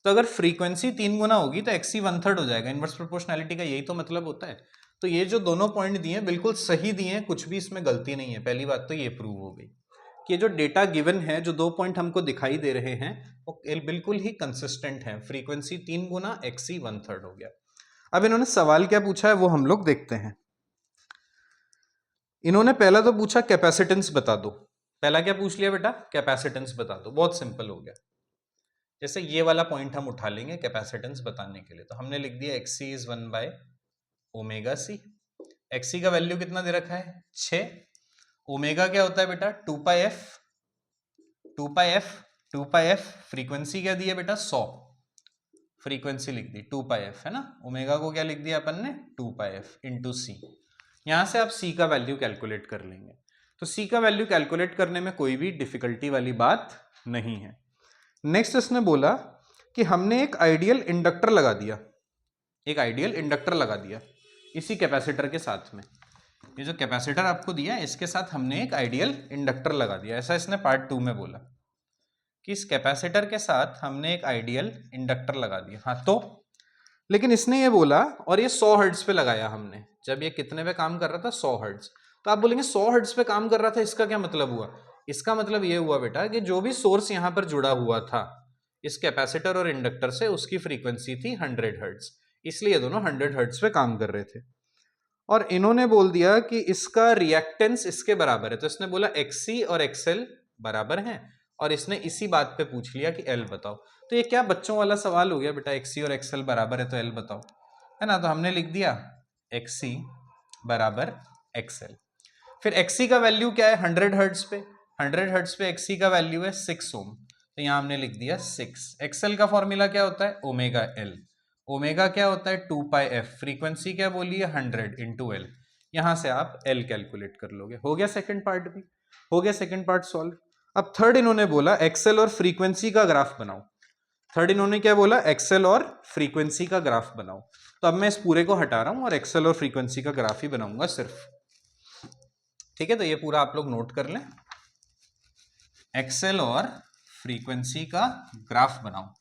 तो अगर फ्रीक्वेंसी 3 गुना होगी तो XC 1/3 हो जाएगा। इनवर्स प्रोपोर्शनैलिटी का यही तो मतलब होता है। तो ये जो दोनों पॉइंट दिए बिल्कुल सही दिए हैं, कुछ भी इसमें गलती नहीं है। पहली बात तो ये प्रूव हो गई कि जो डेटा गिवन है, जो 2 पॉइंट हमको दिखाई दे रहे हैं वो बिल्कुल ही कंसिस्टेंट है। फ्रीक्वेंसी 3 गुना, XC 1/3 हो गया। अब इन्होंने सवाल क्या पूछा है वो हम लोग देखते हैं। इन्होंने पहला तो पूछा कैपेसिटेंस बता दो। पहला क्या पूछ लिया बेटा, कैपेसिटेंस बता दो। बहुत सिंपल हो गया। जैसे ये वाला पॉइंट हम उठा लेंगे कैपेसिटेंस बताने के लिए, तो हमने लिख दिया XC इज 1/ωc। XC का वैल्यू कितना दे रखा है 6। ओमेगा क्या होता है बेटा 2πf, 2πf फ्रीक्वेंसी क्या दी है बेटा 100, फ्रीक्वेंसी लिख दी 2πf, है ना। ओमेगा को क्या लिख दिया अपन ने 2πf इंटू सी। यहां से आप C का वैल्यू कैलकुलेट कर लेंगे। तो C का वैल्यू कैलकुलेट करने में कोई भी डिफिकल्टी वाली बात नहीं है। नेक्स्ट इसने बोला कि हमने एक आइडियल इंडक्टर लगा दिया, एक आइडियल इंडक्टर लगा दिया इसी कैपेसिटर के साथ में। ये जो कैपेसिटर आपको दिया है इसके साथ हमने एक आइडियल इंडक्टर लगा दिया। ऐसा इसने पार्ट 2 में बोला कि इस कैपेसिटर के साथ हमने एक आइडियल इंडक्टर लगा दिया। हाँ तो लेकिन इसने ये बोला, और ये 100 हर्ट्ज पे लगाया हमने। जब ये कितने पे काम कर रहा था 100 हर्ट्ज। तो आप बोलेंगे 100 हर्ट्ज पे काम कर रहा था, इसका क्या मतलब हुआ। इसका मतलब ये हुआ बेटा कि जो भी सोर्स यहां पर जुड़ा हुआ था इस कैपेसिटर और इंडक्टर से, उसकी फ्रीक्वेंसी थी 100 हर्ट्ज, इसलिए दोनों 100 हर्ट्ज पे काम कर रहे थे। और इन्होंने बोल दिया कि इसका रिएक्टेंस इसके बराबर है। तो इसने बोला XC और XL बराबर हैं, और इसने इसी बात पे पूछ लिया कि L बताओ। तो ये क्या बच्चों वाला सवाल हो गया बेटा, XC और XL बराबर है तो L बताओ, है ना। तो हमने लिख दिया XC बराबर XL। फिर XC का वैल्यू क्या है 100 हर्ट्ज पे, 100 हर्ट्ज पे XC का वैल्यू है 6 ओम, तो यहां हमने लिख दिया 6। XL का फॉर्मूला क्या होता है ओमेगा L, ओमेगा क्या होता है 2πf, फ्रीक्वेंसी क्या बोली है 100 इंटू L। यहां से आप L कैलकुलेट कर लोगे। हो गया सेकंड पार्ट भी, हो गया सेकंड पार्ट सॉल्व। अब थर्ड इन्होंने बोला XL और फ्रीक्वेंसी का ग्राफ बनाओ। थर्ड इन्होंने क्या बोला XL और फ्रीक्वेंसी का ग्राफ बनाओ। तो अब मैं इस पूरे को हटा रहा हूं और XL और फ्रीक्वेंसी का ग्राफ ही बनाऊंगा सिर्फ। ठीक है, तो ये पूरा आप लोग नोट कर लें, XL और फ्रीक्वेंसी का ग्राफ बनाओ।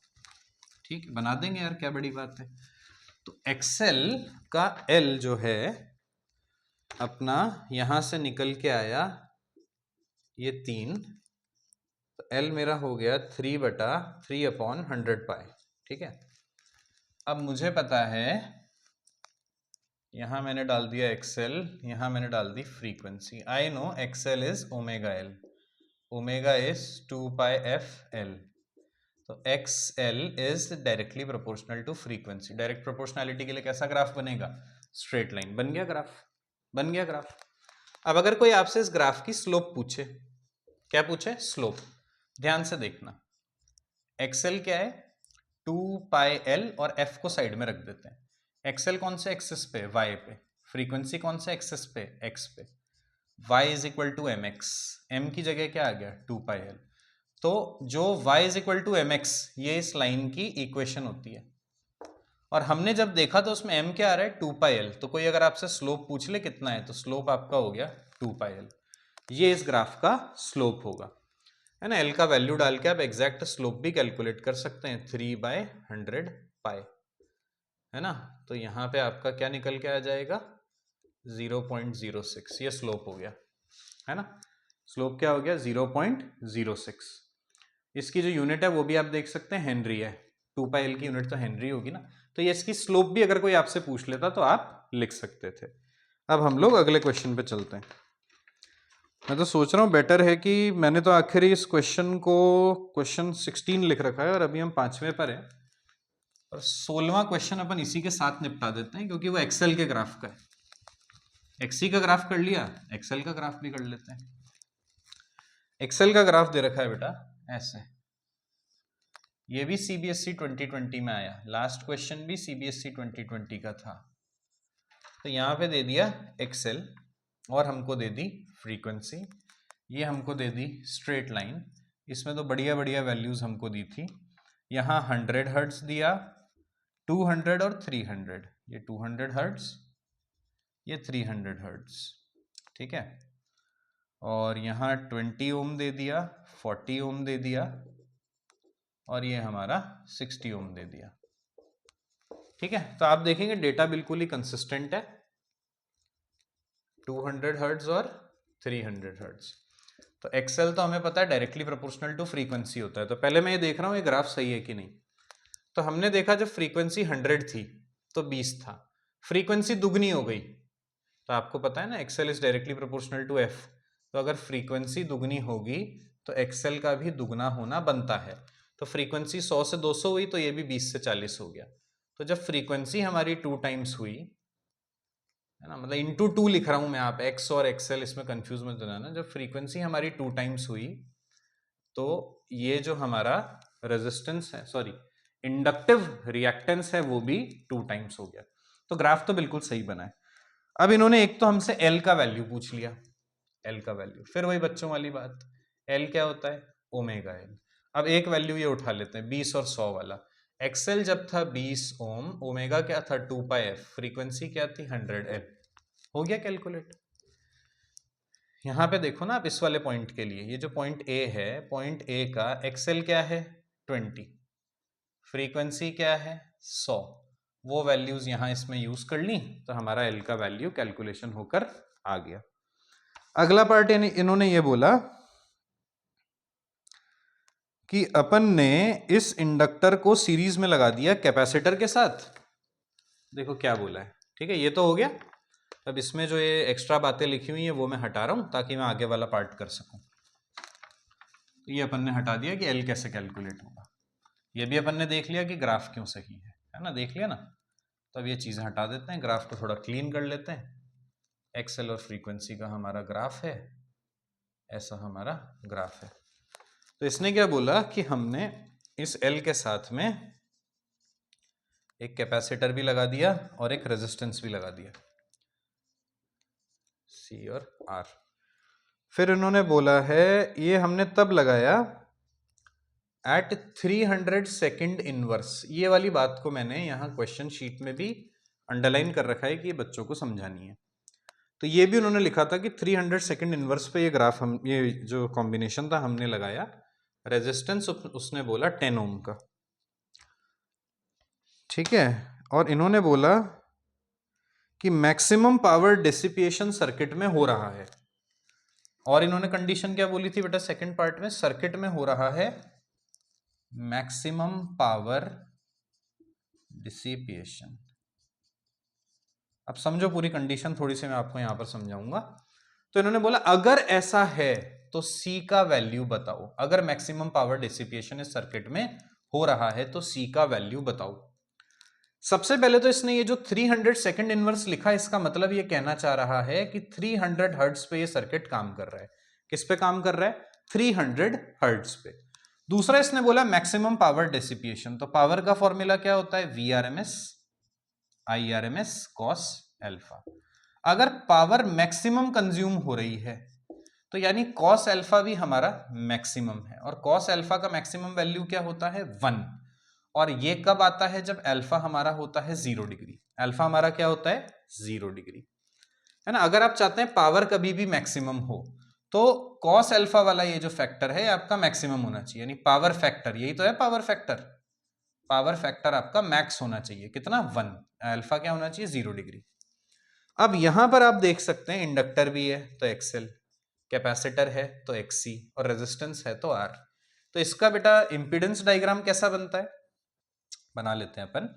ठीक, बना देंगे यार, क्या बड़ी बात है। तो XL का L जो है अपना यहां से निकल के आया ये 3, तो L मेरा हो गया 3/3/100π। ठीक है, अब मुझे पता है यहां मैंने डाल दिया XL, यहां मैंने डाल दी frequency. I know XL is omega L, omega is 2πfL। तो XL is directly proportional to frequency. Direct proportionality के लिए कैसा ग्राफ बनेगा, स्ट्रेट लाइन। बन गया ग्राफ, बन गया ग्राफ। अब अगर कोई आपसे इस ग्राफ की स्लोप पूछे, क्या पूछे स्लोप, ध्यान से देखना। XL क्या है 2πL और F को साइड में रख देते हैं। XL कौन से एक्सिस पे, Y पे। फ्रीक्वेंसी कौन से एक्सिस पे, X पे। Y is equal to mx, m की जगह क्या आ गया 2πL। तो जो y is equal to mx, ये इस लाइन की इक्वेशन होती है। और हमने जब देखा तो उसमें m क्या आ रहा है 2πL। तो कोई अगर आपसे स्लोप पूछ ले कितना है, तो स्लोप आपका हो गया 2πL। ये इस ग्राफ का स्लोप होगा, है ना। L का वैल्यू डाल के आप एग्जैक्ट स्लोप भी कैलकुलेट कर सकते हैं, 3/100π, है ना। तो यहाँ पे आपका क्या निकल के आ जाएगा 0.06, ये स्लोप हो गया, है ना। स्लोप क्या हो गया 0.06। इसकी जो यूनिट है वो भी आप देख सकते हैं हेनरी है, 2πL की यूनिट तो हेनरी होगी ना। तो ये इसकी स्लोप भी अगर कोई आपसे पूछ लेता तो आप लिख सकते थे। अब हम लोग अगले क्वेश्चन पे चलते हैं। मैं तो सोच रहा हूँ बेटर है कि मैंने तो आखिर इस क्वेश्चन को क्वेश्चन 16 लिख रखा है और अभी हम 5वें पर हैं, और 16वां क्वेश्चन अपन इसी के साथ निपटा देते हैं क्योंकि वो एक्सेल के ग्राफ का है। XC का ग्राफ कर लिया, एक्सेल का ग्राफ भी कर लेते हैं। एक्सेल का ग्राफ दे रखा है बेटा ऐसे, ये भी सीबीएसई 2020 में आया, लास्ट क्वेश्चन भी सीबीएसई 2020 का था। तो यहाँ पे दे दिया एक्सेल और हमको दे दी फ्रीक्वेंसी, ये हमको दे दी स्ट्रेट लाइन, इसमें तो बढ़िया बढ़िया वैल्यूज हमको दी थी। यहाँ 100 हर्ट्ज दिया, 200 और 300, ये 200 हर्ट्ज, ये 300 हर्ट्ज, ठीक है। और यहाँ 20 ओम दे दिया, 40 ओम दे दिया, और ये हमारा 60 ओम दे दिया, ठीक है। तो आप देखेंगे डेटा बिल्कुल ही कंसिस्टेंट है, 200 हर्ट्ज और 300 हर्ट्ज। तो एक्सेल तो हमें पता है डायरेक्टली प्रोपोर्शनल टू फ्रीक्वेंसी होता है। तो पहले मैं ये देख रहा हूँ ये ग्राफ सही है कि नहीं। तो हमने देखा जब फ्रीक्वेंसी 100 थी तो 20 था, फ्रीक्वेंसी दुगनी हो गई, तो आपको पता है ना XL is directly proportional to F. तो अगर फ्रीक्वेंसी दुगनी होगी तो एक्सेल का भी दुगना होना बनता है। तो फ्रीक्वेंसी 100 से 200 हुई तो ये भी 20 से 40 हो गया। तो जब फ्रीक्वेंसी हमारी 2 टाइम्स हुई है ना, मतलब इंटू 2 लिख रहा हूं मैं, आप एक्स और एक्सेल इसमें कंफ्यूज मत होना ना। जब फ्रीक्वेंसी हमारी 2 टाइम्स हुई तो ये जो हमारा रेजिस्टेंस है, सॉरी इंडक्टिव रिएक्टेंस है, वो भी 2 टाइम्स हो गया। तो ग्राफ तो बिल्कुल सही बना है। अब इन्होंने एक तो हमसे एल का वैल्यू पूछ लिया, एल का वैल्यू, फिर वही बच्चों वाली बात, एल क्या होता है, ओमेगा एल। अब एक वैल्यू ये उठा लेते हैं 20 और 100 वाला। एक्सेल जब था 20 ओम, ओमेगा क्या था 2 पाई एफ, फ्रीक्वेंसी क्या थी 100 एल। हो गया कैलकुलेट। यहां पे देखो ना आप इस वाले पॉइंट के लिए, ये जो पॉइंट ए है, पॉइंट ए का एक्सेल क्या है 20, फ्रीक्वेंसी क्या है 100, वो वैल्यूज यहां इसमें यूज कर ली तो हमारा एल का वैल्यू कैलकुलेशन होकर आ गया। अगला पार्ट इन्होंने ये बोला कि अपन ने इस इंडक्टर को सीरीज में लगा दिया कैपेसिटर के साथ। देखो क्या बोला है, ठीक है, ये तो हो गया। अब इसमें जो ये एक्स्ट्रा बातें लिखी हुई है वो मैं हटा रहा हूं ताकि मैं आगे वाला पार्ट कर सकूं। तो ये अपन ने हटा दिया कि एल कैसे कैलकुलेट होगा। ये भी अपन ने देख लिया कि ग्राफ क्यों सही है ना, देख लिया ना। तो अब ये चीजें हटा देते हैं, ग्राफ को थोड़ा क्लीन कर लेते हैं। एक्सेल और फ्रीक्वेंसी का हमारा ग्राफ है, ऐसा हमारा ग्राफ है। तो इसने क्या बोला कि हमने इस एल के साथ में एक कैपेसिटर भी लगा दिया और एक रेजिस्टेंस भी लगा दिया, सी और आर। फिर इन्होंने बोला है ये हमने तब लगाया एट 300 सेकेंड इनवर्स। ये वाली बात को मैंने यहाँ क्वेश्चन शीट में भी अंडरलाइन कर रखा है कि ये बच्चों को समझानी है। तो ये भी उन्होंने लिखा था कि 300 सेकेंड इनवर्स पे ये ग्राफ हम, ये जो कॉम्बिनेशन था हमने लगाया। रेजिस्टेंस उसने बोला 10 ओम का, ठीक है। और इन्होंने बोला कि मैक्सिमम पावर डिसिपिएशन सर्किट में हो रहा है। और इन्होंने कंडीशन क्या बोली थी बेटा सेकंड पार्ट में, सर्किट में हो रहा है मैक्सिमम पावर डिसिपिएशन। अब समझो पूरी कंडीशन, थोड़ी सी मैं आपको यहां पर समझाऊंगा। तो इन्होंने बोला अगर ऐसा है तो सी का वैल्यू बताओ। अगर मैक्सिमम पावर डिसिपिएशन इस सर्किट में हो रहा है तो सी का वैल्यू बताओ। सबसे पहले तो इसने ये जो 300 सेकंड इनवर्स लिखा, इसका मतलब ये कहना चाह रहा है कि 300 हर्ट्ज पे ये सर्किट काम कर रहा है। किस पे काम कर रहा है, 300 हर्ट्ज पे। दूसरा इसने बोला मैक्सिमम पावर डिसिपिएशन, तो पावर का फॉर्मूला क्या होता है, VRMS IRMS cos अल्फा। अगर पावर मैक्सिमम कंज्यूम हो रही है तो यानी cos अल्फा भी हमारा मैक्सिमम है, और cos अल्फा का मैक्सिमम वैल्यू क्या होता है 1। और ये कब आता है, जब अल्फा हमारा होता है 0 डिग्री। अल्फा हमारा क्या होता है 0 डिग्री, है ना। अगर आप चाहते हैं पावर कभी भी मैक्सिमम हो तो cos अल्फा वाला ये जो फैक्टर है आपका मैक्सिमम होना चाहिए, यानी पावर फैक्टर, यही तो है पावर फैक्टर। पावर फैक्टर आपका मैक्स होना चाहिए, कितना 1। अल्फा क्या होना चाहिए 0 डिग्री। अब यहां पर आप देख सकते हैं इंडक्टर भी है तो एक्सएल, कैपेसिटर है तो एक्सी, और रेजिस्टेंस है तो आर। तो इसका बेटा इंपीडेंस डायग्राम कैसा बनता है, बना लेते हैं अपन।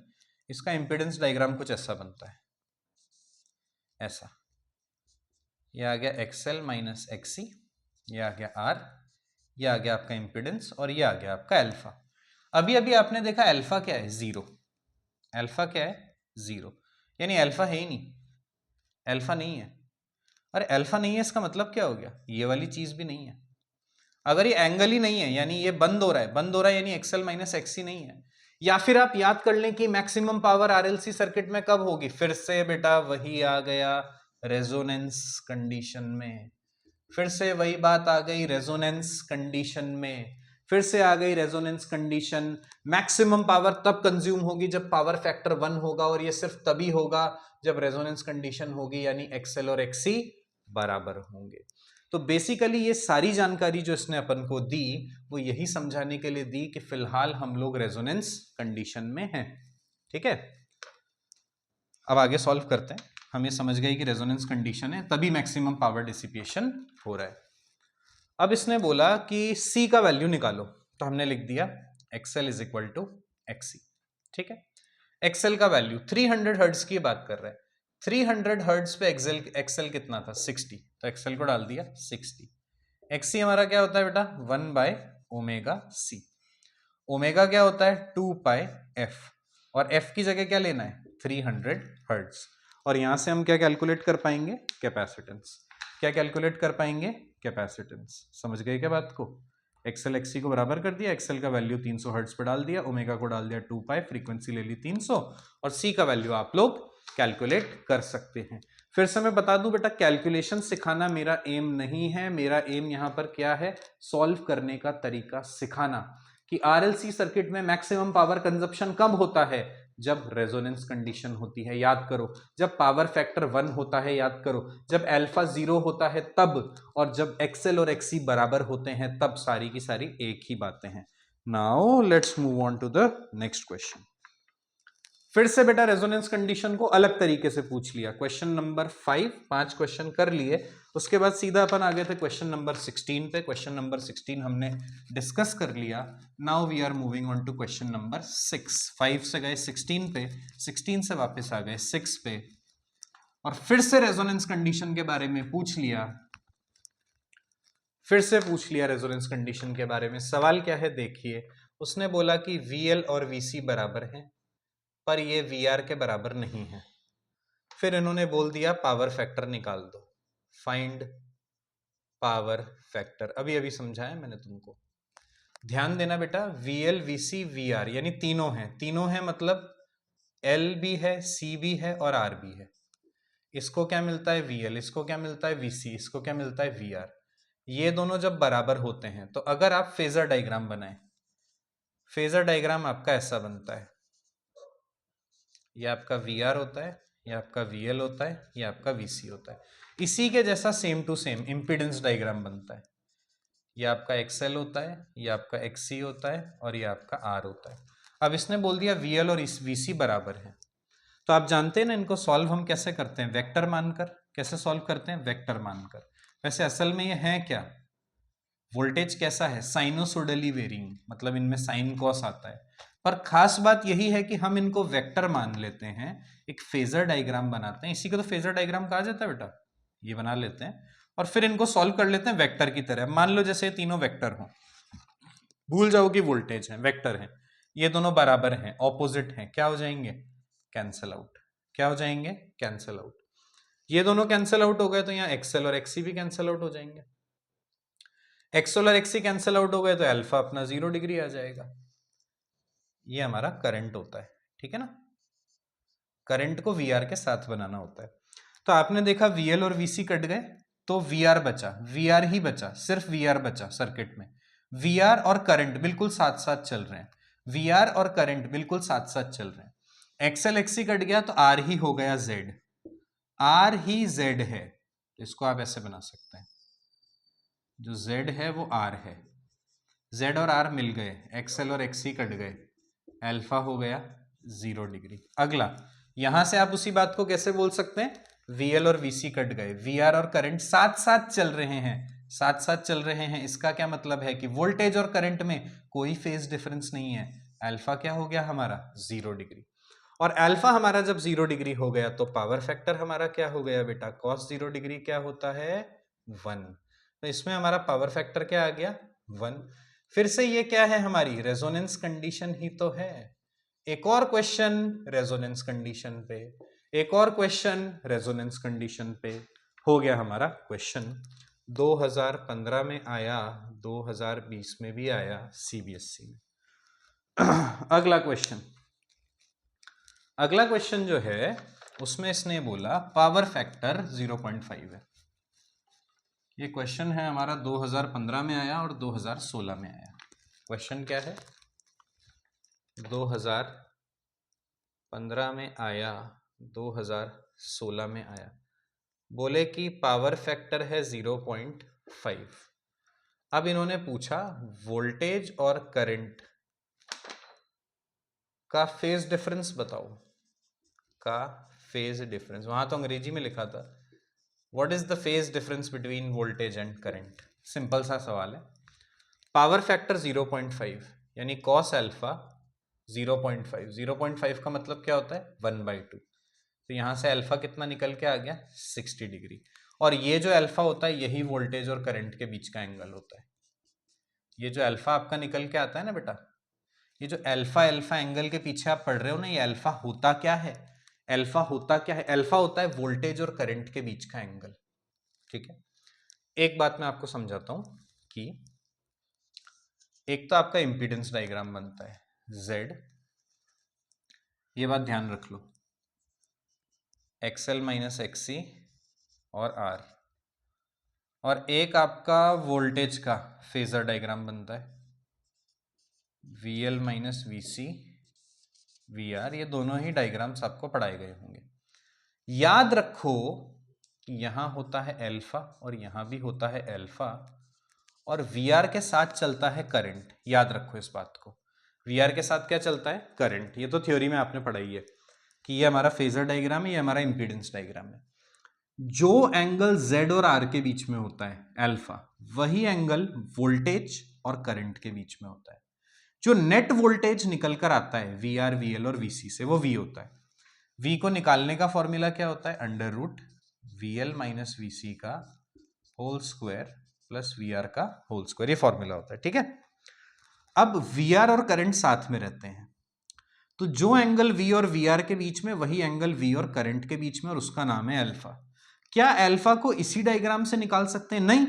इसका इंपीडेंस डायग्राम कुछ ऐसा बनता है, ऐसा। ये आ गया एक्सएल माइनस एक्सी, ये आ गया आर, ये आ गया आपका इंपीडेंस, और ये आ गया आपका अल्फा। अभी अभी आपने देखा अल्फा क्या है 0, अल्फा क्या है 0, यानी अल्फा है ही नहीं, अल्फा नहीं है। अरे अल्फा नहीं है इसका मतलब क्या हो गया, ये वाली चीज भी नहीं है। अगर ये एंगल ही नहीं है यानी ये बंद हो रहा है, बंद हो रहा है यानी एक्सएल माइनस एक्सी नहीं है। या फिर आप याद कर लें कि मैक्सिमम पावर आरएलसी सर्किट में कब होगी, फिर से बेटा वही आ गया रेजोनेंस कंडीशन में, फिर से वही बात आ गई रेजोनेंस कंडीशन में, फिर से आ गई रेजोनेंस कंडीशन। मैक्सिमम पावर तब कंज्यूम होगी जब पावर फैक्टर 1 होगा, और ये सिर्फ तभी होगा जब रेजोनेंस कंडीशन होगी यानी एक्सएल और एक्सी बराबर होंगे। तो बेसिकली ये सारी जानकारी जो इसने अपन को दी वो यही समझाने के लिए दी कि फिलहाल हम लोग रेजोनेंस कंडीशन में हैं। ठीक है, अब आगे सॉल्व करते हैं। हम ये समझ गए कि रेजोनेंस कंडीशन है तभी मैक्सिमम पावर डिसिपेशन हो रहा है। अब इसने बोला कि C का वैल्यू निकालो, तो हमने लिख दिया XL is equal to XC। ठीक है, XL का वैल्यू 300 हर्ट्ज की बात कर रहा है, 300 हर्ट्ज पे XL कितना था 60, तो XL को डाल दिया 60। XC हमारा क्या होता है बेटा 1/ω/C, ओमेगा क्या होता है 2πf, और f की जगह क्या लेना है 300 हर्ट्ज। और यहां से हम क्या कैलकुलेट कर पाएंगे कैपेसिटेंस, क्या कैलकुलेट कर पाएंगे कैपेसिटेंस। समझ गए क्या बात को, एक्सएल एक्सी को बराबर कर दिया, एक्सएल का वैल्यू 300 हर्ट्ज पे डाल दिया, ओमेगा को डाल दिया 2π, फ्रीक्वेंसी ले ली 300, और सी का वैल्यू आप लोग कैलकुलेट कर सकते हैं। फिर से मैं बता दूं बेटा कैलकुलेशन सिखाना मेरा एम नहीं है, मेरा एम यहां पर क्या है सॉल्व करने का तरीका सिखाना कि आरएलसी सर्किट में मैक्सिमम पावर कंजप्शन कब होता है, जब रेजोनेंस कंडीशन होती है, याद करो, जब पावर फैक्टर 1 होता है, याद करो, जब अल्फा 0 होता है तब, और जब एक्सएल और एक्सी बराबर होते हैं तब, सारी की सारी एक ही बातें हैं। Now let's move on to the next question. फिर से बेटा रेजोनेंस कंडीशन को अलग तरीके से पूछ लिया, क्वेश्चन नंबर 5 क्वेश्चन कर लिए, उसके बाद सीधा अपन आ गए थे क्वेश्चन नंबर 16 पे। क्वेश्चन नंबर 16 हमने डिस्कस कर लिया। Now we are moving on to question number 6। 5 से गए 16 पे, 16 से वापस आ गए 6 पे, और फिर से रेजोनेंस कंडीशन के बारे में पूछ लिया, फिर से पूछ लिया रेजोनेंस कंडीशन के बारे में। सवाल क्या है देखिए, उसने बोला कि VL और VC बराबर हैं पर ये VR के बराबर नहीं है। फिर इन्होंने बोल दिया पावर फैक्टर निकाल दो, फाइंड पावर फैक्टर। अभी अभी समझाया मैंने तुमको, ध्यान देना बेटा। VL VC VR यानी तीनों हैं, तीनों हैं मतलब L भी है, C भी है और R भी है। इसको क्या मिलता है VL, इसको क्या मिलता है VC, इसको क्या मिलता है VR। ये दोनों जब बराबर होते हैं तो अगर आप फेजर डायग्राम बनाएं, फेजर डायग्राम आपका ऐसा बनता है, ये आपका VR होता है, ये आपका VL होता है, ये आपका VC होता है। इसी के जैसा same to same impedance diagram बनता है, ये आपका XL होता है, ये आपका XC होता है, और ये आपका R होता है। अब इसने बोल दिया VL और VC बराबर है, तो आप जानते हैं ना इनको सॉल्व हम कैसे करते हैं, वेक्टर मानकर। कैसे सॉल्व करते हैं, वेक्टर मानकर। वैसे असल में ये है क्या, वोल्टेज कैसा है साइनोसोडली वेरिंग, मतलब इनमें साइन कॉस आता है, पर खास बात यही है कि हम इनको वेक्टर मान लेते हैं, एक फेजर डायग्राम बनाते हैं, इसी को तो फेजर डायग्राम कहा जाता है बेटा। ये बना लेते हैं और फिर इनको सॉल्व कर लेते हैं वेक्टर की तरह। मान लो जैसे तीनों वेक्टर हो, भूल जाओ कि वोल्टेज है, वेक्टर है, ये दोनों बराबर हैं, ऑपोजिट हैं, क्या हो जाएंगे कैंसल आउट। क्या हो जाएंगे कैंसल आउट। ये दोनों कैंसल आउट हो गए तो यहाँ एक्सएल और एक्सी भी कैंसल आउट हो जाएंगे। एक्सएल और एक्सी कैंसल आउट हो गए तो अल्फा अपना 0 डिग्री आ जाएगा। ये हमारा करंट होता है, ठीक है ना। करंट को वीआर के साथ बनाना होता है। तो आपने देखा वीएल और वीसी कट गए तो वीआर बचा, वीआर ही बचा, सिर्फ वीआर बचा सर्किट में। वीआर और करंट बिल्कुल साथ साथ चल रहे हैं, वीआर और करंट बिल्कुल साथ साथ चल रहे हैं। एक्सएल एक्सी कट गया तो आर ही हो गया जेड, आर ही जेड है, तो इसको आप ऐसे बना सकते हैं, जो जेड है वो आर है, जेड और आर मिल गए, एक्सएल और एक्सी कट गए, अल्फा हो गया 0 डिग्री। अगला, यहां से आप उसी बात को कैसे बोल सकते हैं, वीएल और वीसी कट गए, वीआर और करंट साथ साथ चल रहे हैं, साथ साथ चल रहे हैं। इसका क्या मतलब है कि वोल्टेज और करंट में कोई फेज डिफरेंस नहीं है। अल्फा क्या हो गया हमारा 0 डिग्री, और अल्फा हमारा जब 0 डिग्री हो गया तो पावर फैक्टर हमारा क्या हो गया बेटा, कॉस 0 डिग्री क्या होता है 1। तो इसमें हमारा पावर फैक्टर क्या आ गया 1। फिर से ये क्या है हमारी रेजोनेंस कंडीशन ही तो है। एक और क्वेश्चन रेजोनेंस कंडीशन पे, एक और क्वेश्चन रेजोनेंस कंडीशन पे, हो गया हमारा क्वेश्चन 2015 में आया, 2020 में भी आया सीबीएसई में। अगला क्वेश्चन जो है उसमें इसने बोला पावर फैक्टर 0.5 है। ये क्वेश्चन है हमारा 2015 में आया और 2016 में आया। क्वेश्चन क्या है? 2015 में आया, 2016 में आया। बोले कि पावर फैक्टर है 0.5। अब इन्होंने पूछा वोल्टेज और करंट का फेज डिफरेंस बताओ, का फेज डिफरेंस। वहां तो अंग्रेजी में लिखा था what is the phase difference between voltage and current. Simple सा सवाल है। पावर फैक्टर 0.5 यानी कॉस अल्फा 0.5। 0.5 का मतलब क्या होता है? 1/2। तो यहां से अल्फा कितना निकल के आ गया? 60 डिग्री। और ये जो अल्फा होता है यही वोल्टेज और करंट के बीच का एंगल होता है। ये जो अल्फा आपका निकल के आता है ना बेटा, ये जो अल्फा अल्फा एंगल के पीछे आप पढ़ रहे हो ना, ये अल्फा होता क्या है? अल्फा होता क्या है? अल्फा होता है वोल्टेज और करंट के बीच का एंगल। ठीक है, एक बात मैं आपको समझाता हूं कि एक तो आपका इंपीडेंस डायग्राम बनता है Z, ये बात ध्यान रख लो, XL माइनस XC और R, और एक आपका वोल्टेज का फेजर डायग्राम बनता है VL माइनस VC VR। ये दोनों ही डायग्राम्स आपको पढ़ाए गए होंगे। याद रखो कि यहां होता है अल्फा और यहां भी होता है अल्फा, और VR के साथ चलता है करंट। याद रखो इस बात को, VR के साथ क्या चलता है? करंट। ये तो थ्योरी में आपने पढ़ाई है कि ये हमारा फेजर डायग्राम है, ये हमारा इंपीडेंस डायग्राम है। जो एंगल Z और R के बीच में होता है अल्फा, वही एंगल वोल्टेज और करंट के बीच में होता है। जो नेट वोल्टेज निकल कर आता है VR, VL और VC से, वो V होता है। V को निकालने का फॉर्मूला क्या होता है? Under root VL minus VC का होल स्क्वायर प्लस VR का होल स्क्वायर। ये फॉर्मूला होता है। ठीक है, अब VR और करंट साथ में रहते हैं, तो जो एंगल V और VR के बीच में, वही एंगल V और करंट के बीच में, और उसका नाम है अल्फा। क्या अल्फा को इसी डायग्राम से निकाल सकते हैं? नहीं,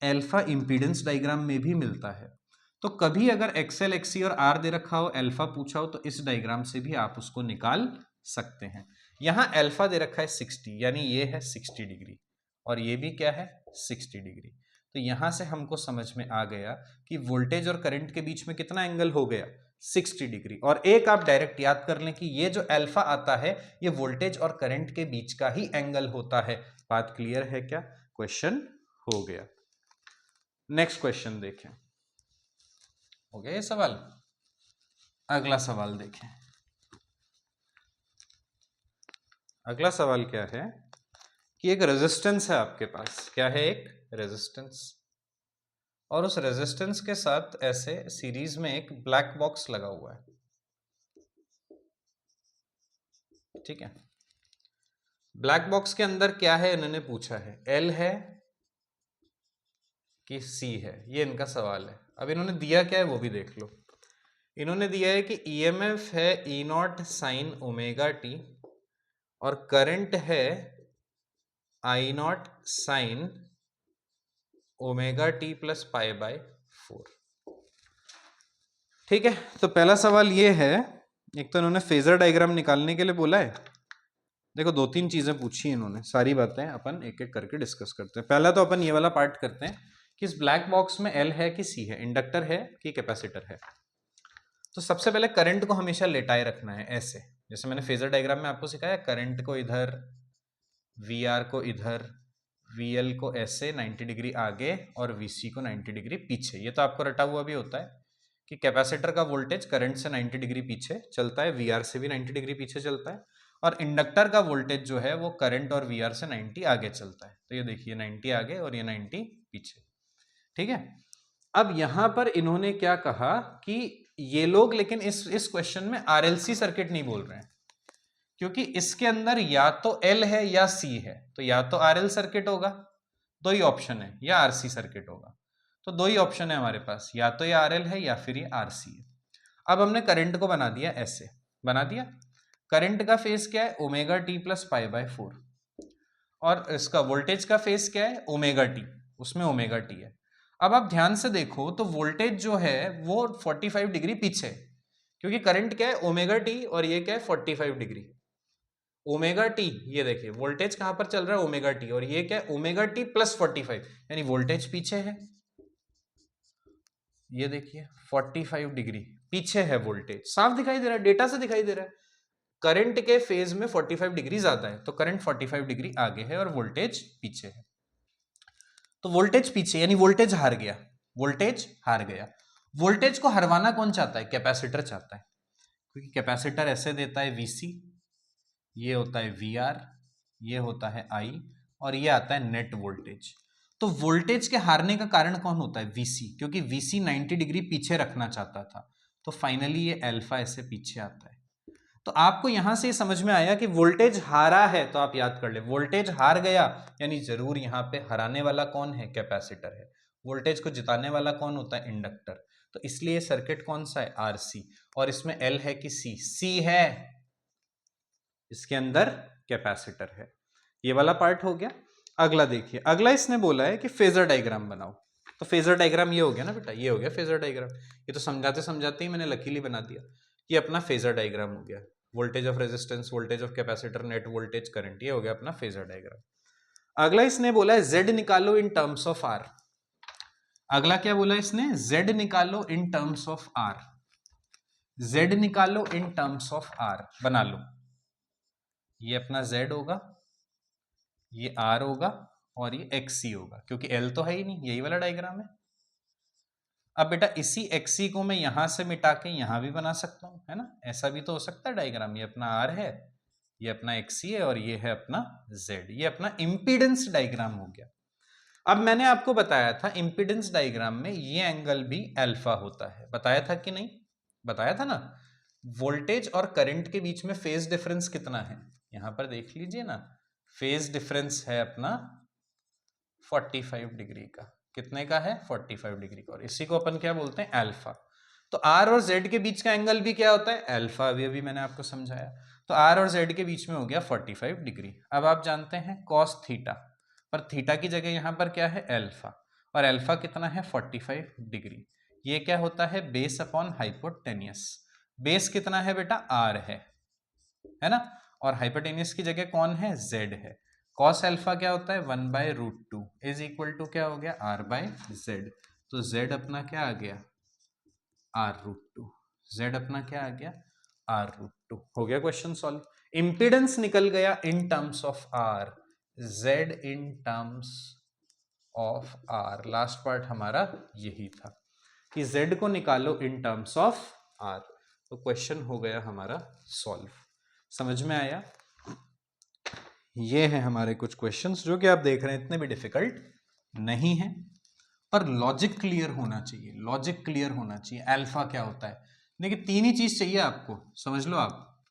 अल्फा इंपीडेंस डायग्राम में भी मिलता है। तो कभी अगर XL, XC और R दे रखा हो, अल्फा पूछा हो, तो इस डायग्राम से भी आप उसको निकाल सकते हैं। यहां अल्फा दे रखा है 60, यानी ये है 60 डिग्री और ये भी क्या है? 60 डिग्री। तो यहां से हमको समझ में आ गया कि वोल्टेज और करंट के बीच में कितना एंगल हो गया? 60 डिग्री। और एक आप डायरेक्ट याद कर लें कि ये जो अल्फा आता है ये वोल्टेज और करंट के बीच का ही एंगल होता है। बात क्लियर है क्या? क्वेश्चन हो गया। नेक्स्ट क्वेश्चन देखें। हो गया ये सवाल? अगला सवाल देखें। अगला सवाल क्या है कि एक रेजिस्टेंस है आपके पास। क्या है? एक रेजिस्टेंस, और उस रेजिस्टेंस के साथ ऐसे सीरीज में एक ब्लैक बॉक्स लगा हुआ है। ठीक है, ब्लैक बॉक्स के अंदर क्या है इन्होंने पूछा है? L है कि C है, ये इनका सवाल है। अब इन्होंने दिया क्या है वो भी देख लो। इन्होंने दिया है कि EMF है E0 साइन ओमेगा टी और करंट है I0 sine omega T plus pi by 4। ठीक है, तो पहला सवाल ये है, एक तो इन्होंने फेजर डायग्राम निकालने के लिए बोला है। देखो, दो तीन चीजें पूछी इन्होंने, सारी बातें अपन एक एक करके डिस्कस करते हैं। पहला तो अपन ये वाला पार्ट करते हैं कि इस ब्लैक बॉक्स में L है कि C है, इंडक्टर है कि कैपेसिटर है। तो सबसे पहले करंट को हमेशा लेटाए रखना है ऐसे, जैसे मैंने फेजर डायग्राम में आपको सिखाया, करंट को इधर, VR को इधर, VL को ऐसे 90 डिग्री आगे और VC को 90 डिग्री पीछे। ये तो आपको रटा हुआ भी होता है कि कैपेसिटर का वोल्टेज करंट से 90 डिग्री पीछे चलता है, VR से भी 90 डिग्री पीछे चलता है, और इंडक्टर का वोल्टेज जो है वो करंट और VR से 90 आगे चलता है। तो ये देखिए 90 आगे और ये 90 पीछे। ठीक है, अब यहां पर इन्होंने क्या कहा कि ये लोग, लेकिन इस क्वेश्चन में RLC सर्किट नहीं बोल रहे हैं, क्योंकि इसके अंदर या तो L है या C है, तो या तो RL सर्किट होगा, दो ही ऑप्शन है, या RC सर्किट होगा। तो दो ही ऑप्शन है हमारे पास, या तो ये RL है या फिर ये RC है। अब हमने करंट को बना दिया ऐसे, बना दिया। करंट का फेज क्या है? Omega T plus pi by 4, और इसका वोल्टेज का फेज क्या है? Omega T. उसमें ओमेगा टी है। अब आप ध्यान से देखो तो वोल्टेज जो है वो 45 डिग्री पीछे, क्योंकि करंट क्या है ओमेगा टी और ये क्या है 45 डिग्री। ओमेगा टी, ये देखिए वोल्टेज कहां पर चल रहा है ओमेगा टी, और ये क्या है ओमेगा टी प्लस 45, यानी वोल्टेज पीछे है। ये देखिए 45 डिग्री पीछे है वोल्टेज, साफ दिखाई दे रहा है, डेटा से दिखाई दे रहा है। करंट के फेज में 45 डिग्री ज्यादा है, तो करंट 45 डिग्री आगे है और वोल्टेज पीछे है। तो वोल्टेज पीछे यानी वोल्टेज हार गया, वोल्टेज हार गया। वोल्टेज को हरवाना कौन चाहता है? कैपेसिटर चाहता है, क्योंकि कैपेसिटर ऐसे देता है वीसी, ये होता है वीआर, ये होता है आई, और ये आता है नेट वोल्टेज। तो वोल्टेज के हारने का कारण कौन होता है? वीसी, क्योंकि वीसी 90 डिग्री पीछे रखना चाहता था, तो फाइनली ये अल्फा ऐसे पीछे आता है। तो आपको यहां से समझ में आया कि वोल्टेज हारा है, तो आप याद कर ले वोल्टेज हार गया यानी जरूर यहां पे हराने वाला कौन है? कैपेसिटर है। वोल्टेज को जिताने वाला कौन होता है? इंडक्टर। तो इसलिए सर्किट कौन सा है? आरसी। और इसमें एल है कि सी? सी है, इसके अंदर कैपेसिटर है। ये वाला पार्ट हो गया। अगला देखिए, अगला इसने बोला है कि फेजर डायग्राम बनाओ। तो फेजर डायग्राम ये हो गया ना बेटा, ये हो गया फेजर डायग्राम। ये तो समझाते समझाते ही मैंने लकीली बना दिया। ये अपना फेजर डायग्राम हो गया, voltage of resistance, voltage of capacitor, net voltage, current, ये हो गया अपना फेजर डायग्राम। अगला इसने बोला है जेड निकालो इन टर्म्स ऑफ आर। अगला क्या बोला इसने? जेड निकालो in terms of R. Z निकालो इन टर्म्स ऑफ आर, बना लो। ये अपना जेड होगा, ये आर होगा, और ये एक्स सी होगा, क्योंकि एल तो है ही नहीं, यही वाला डायग्राम है। अब बेटा इसी एक्स सी को मैं यहां से मिटा के यहां भी बना सकता हूं, है ना? ऐसा भी तो हो सकता है डायग्राम। ये अपना आर है, ये अपना एक्स सी है, और ये है अपना जेड। ये अपना इंपीडेंस डायग्राम हो गया। अब मैंने आपको बताया था इंपीडेंस डायग्राम में ये एंगल भी अल्फा होता है, बताया था कि नहीं? बताया था ना। वोल्टेज और करंट के बीच में फेज डिफरेंस कितना है? यहां पर देख लीजिए ना, फेज डिफरेंस है अपना 45 डिग्री का। कितने का है? 45 डिग्री का, और इसी को अपन क्या बोलते हैं? अल्फा। तो आर और जेड के बीच का एंगल भी क्या होता है? अल्फा। अभी मैंने आपको समझाया। तो आर और जेड के बीच में हो गया 45 डिग्री। अब आप जानते हैं कॉस थीटा, पर थीटा की जगह यहां पर क्या है? अल्फा। और अल्फा कितना है? 45 डिग्री। ये क्या होता है? Base upon hypotenuse. बेस कितना है बेटा? आर है ना? और हाइपोटेनियस की जगह कौन है? जेड है। कॉस अल्फा क्या होता है? 1/√2 इज इक्वल टू क्या हो गया? r/z। तो z अपना क्या आ गया? r√2। z अपना क्या आ गया? r√2। हो गया क्वेश्चन सॉल्व। इंपीडेंस निकल गया इन terms of r, z in terms of r। Last part हमारा यही था कि z को निकालो इन टर्म्स ऑफ r। तो क्वेश्चन हो गया हमारा सॉल्व। समझ में आया? ये है हमारे कुछ क्वेश्चंस जो कि आप देख रहे हैं इतने भी डिफिकल्ट नहीं है, पर लॉजिक क्लियर होना चाहिए। लॉजिक क्लियर होना चाहिए। अल्फा क्या होता है? देखिए तीन ही चीज चाहिए आपको, समझ लो आप।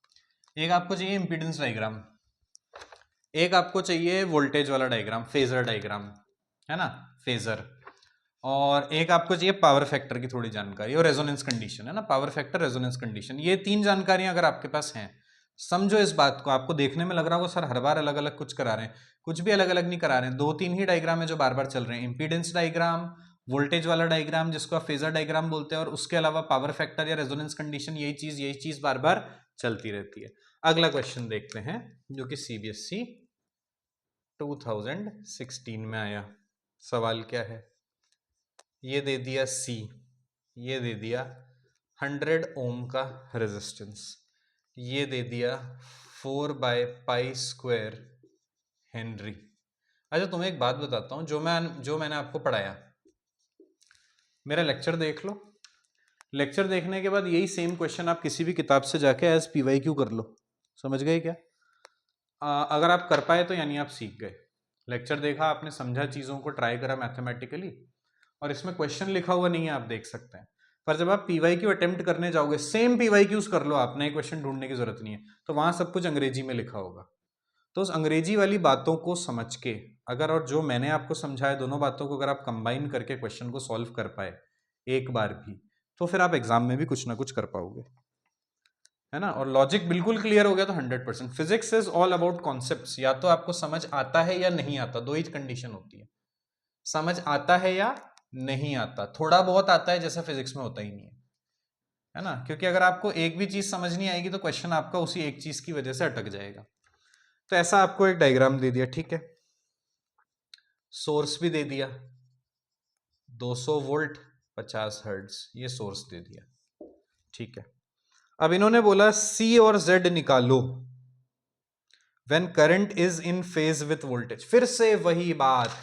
एक आपको चाहिए इंपीडेंस डायग्राम, एक आपको चाहिए वोल्टेज वाला डायग्राम, फेजर डायग्राम, है ना, फेजर, और एक आपको चाहिए पावर फैक्टर की थोड़ी जानकारी और रेजोनेंस कंडीशन, है ना, पावर फैक्टर, रेजोनेंस कंडीशन। ये तीन जानकारियां अगर आपके पास हैं, समझो इस बात को। आपको देखने में लग रहा होगा सर हर बार अलग अलग कुछ करा रहे हैं, कुछ भी अलग अलग नहीं करा रहे हैं। दो तीन ही डायग्राम है जो बार बार चल रहे हैं, इंपीडेंस डायग्राम, वोल्टेज वाला डायग्राम जिसको आप फेजर डायग्राम बोलते हैं, और उसके अलावा पावर फैक्टर या रेजोनेंस कंडीशन। यही चीज बार बार चलती रहती है। अगला क्वेश्चन देखते हैं जो कि सीबीएसई 2016 में आया। सवाल क्या है? ये दे दिया C, ये दे दिया 100 ओम का रेजिस्टेंस, ये दे दिया 4/π² हेनरी। अच्छा तुम्हें एक बात बताता हूं, जो मैंने आपको पढ़ाया, मेरा लेक्चर देख लो। लेक्चर देखने के बाद यही सेम क्वेश्चन आप किसी भी किताब से जाके एज PYQ कर लो। समझ गए क्या? अगर आप कर पाए तो यानी आप सीख गए। लेक्चर देखा आपने, समझा, चीजों को ट्राई करा मैथमेटिकली, और इसमें क्वेश्चन लिखा हुआ नहीं है, आप देख सकते हैं। पर जब आप PYQ अटेम्प्ट करने जाओगे, सेम PYQs कर लो आप, नए क्वेश्चन ढूंढने की जरूरत नहीं है, तो वहां सब कुछ अंग्रेजी में लिखा होगा। तो उस अंग्रेजी वाली बातों को समझ के अगर, और जो मैंने आपको समझाया, दोनों बातों को अगर आप कंबाइन करके क्वेश्चन को सॉल्व कर पाए एक बार भी, तो फिर आप एग्जाम में भी कुछ ना कुछ कर पाओगे, है ना। और लॉजिक बिल्कुल क्लियर हो गया तो 100%। Physics is all about concepts. या तो आपको समझ आता है या नहीं आता, दो ही कंडीशन होती है। समझ आता है या नहीं आता? थोड़ा बहुत आता है, जैसे फिजिक्स में होता ही नहीं है ना, क्योंकि अगर आपको एक भी चीज समझ नहीं आएगी तो क्वेश्चन आपका उसी एक चीज की वजह से अटक जाएगा। तो ऐसा आपको एक डायग्राम दे दिया, ठीक है, सोर्स भी दे दिया 200 वोल्ट 50 हर्ट्ज, ये सोर्स दे दिया, ठीक है। अब इन्होंने बोला C और Z निकालो when current is in phase with voltage. फिर से वही बात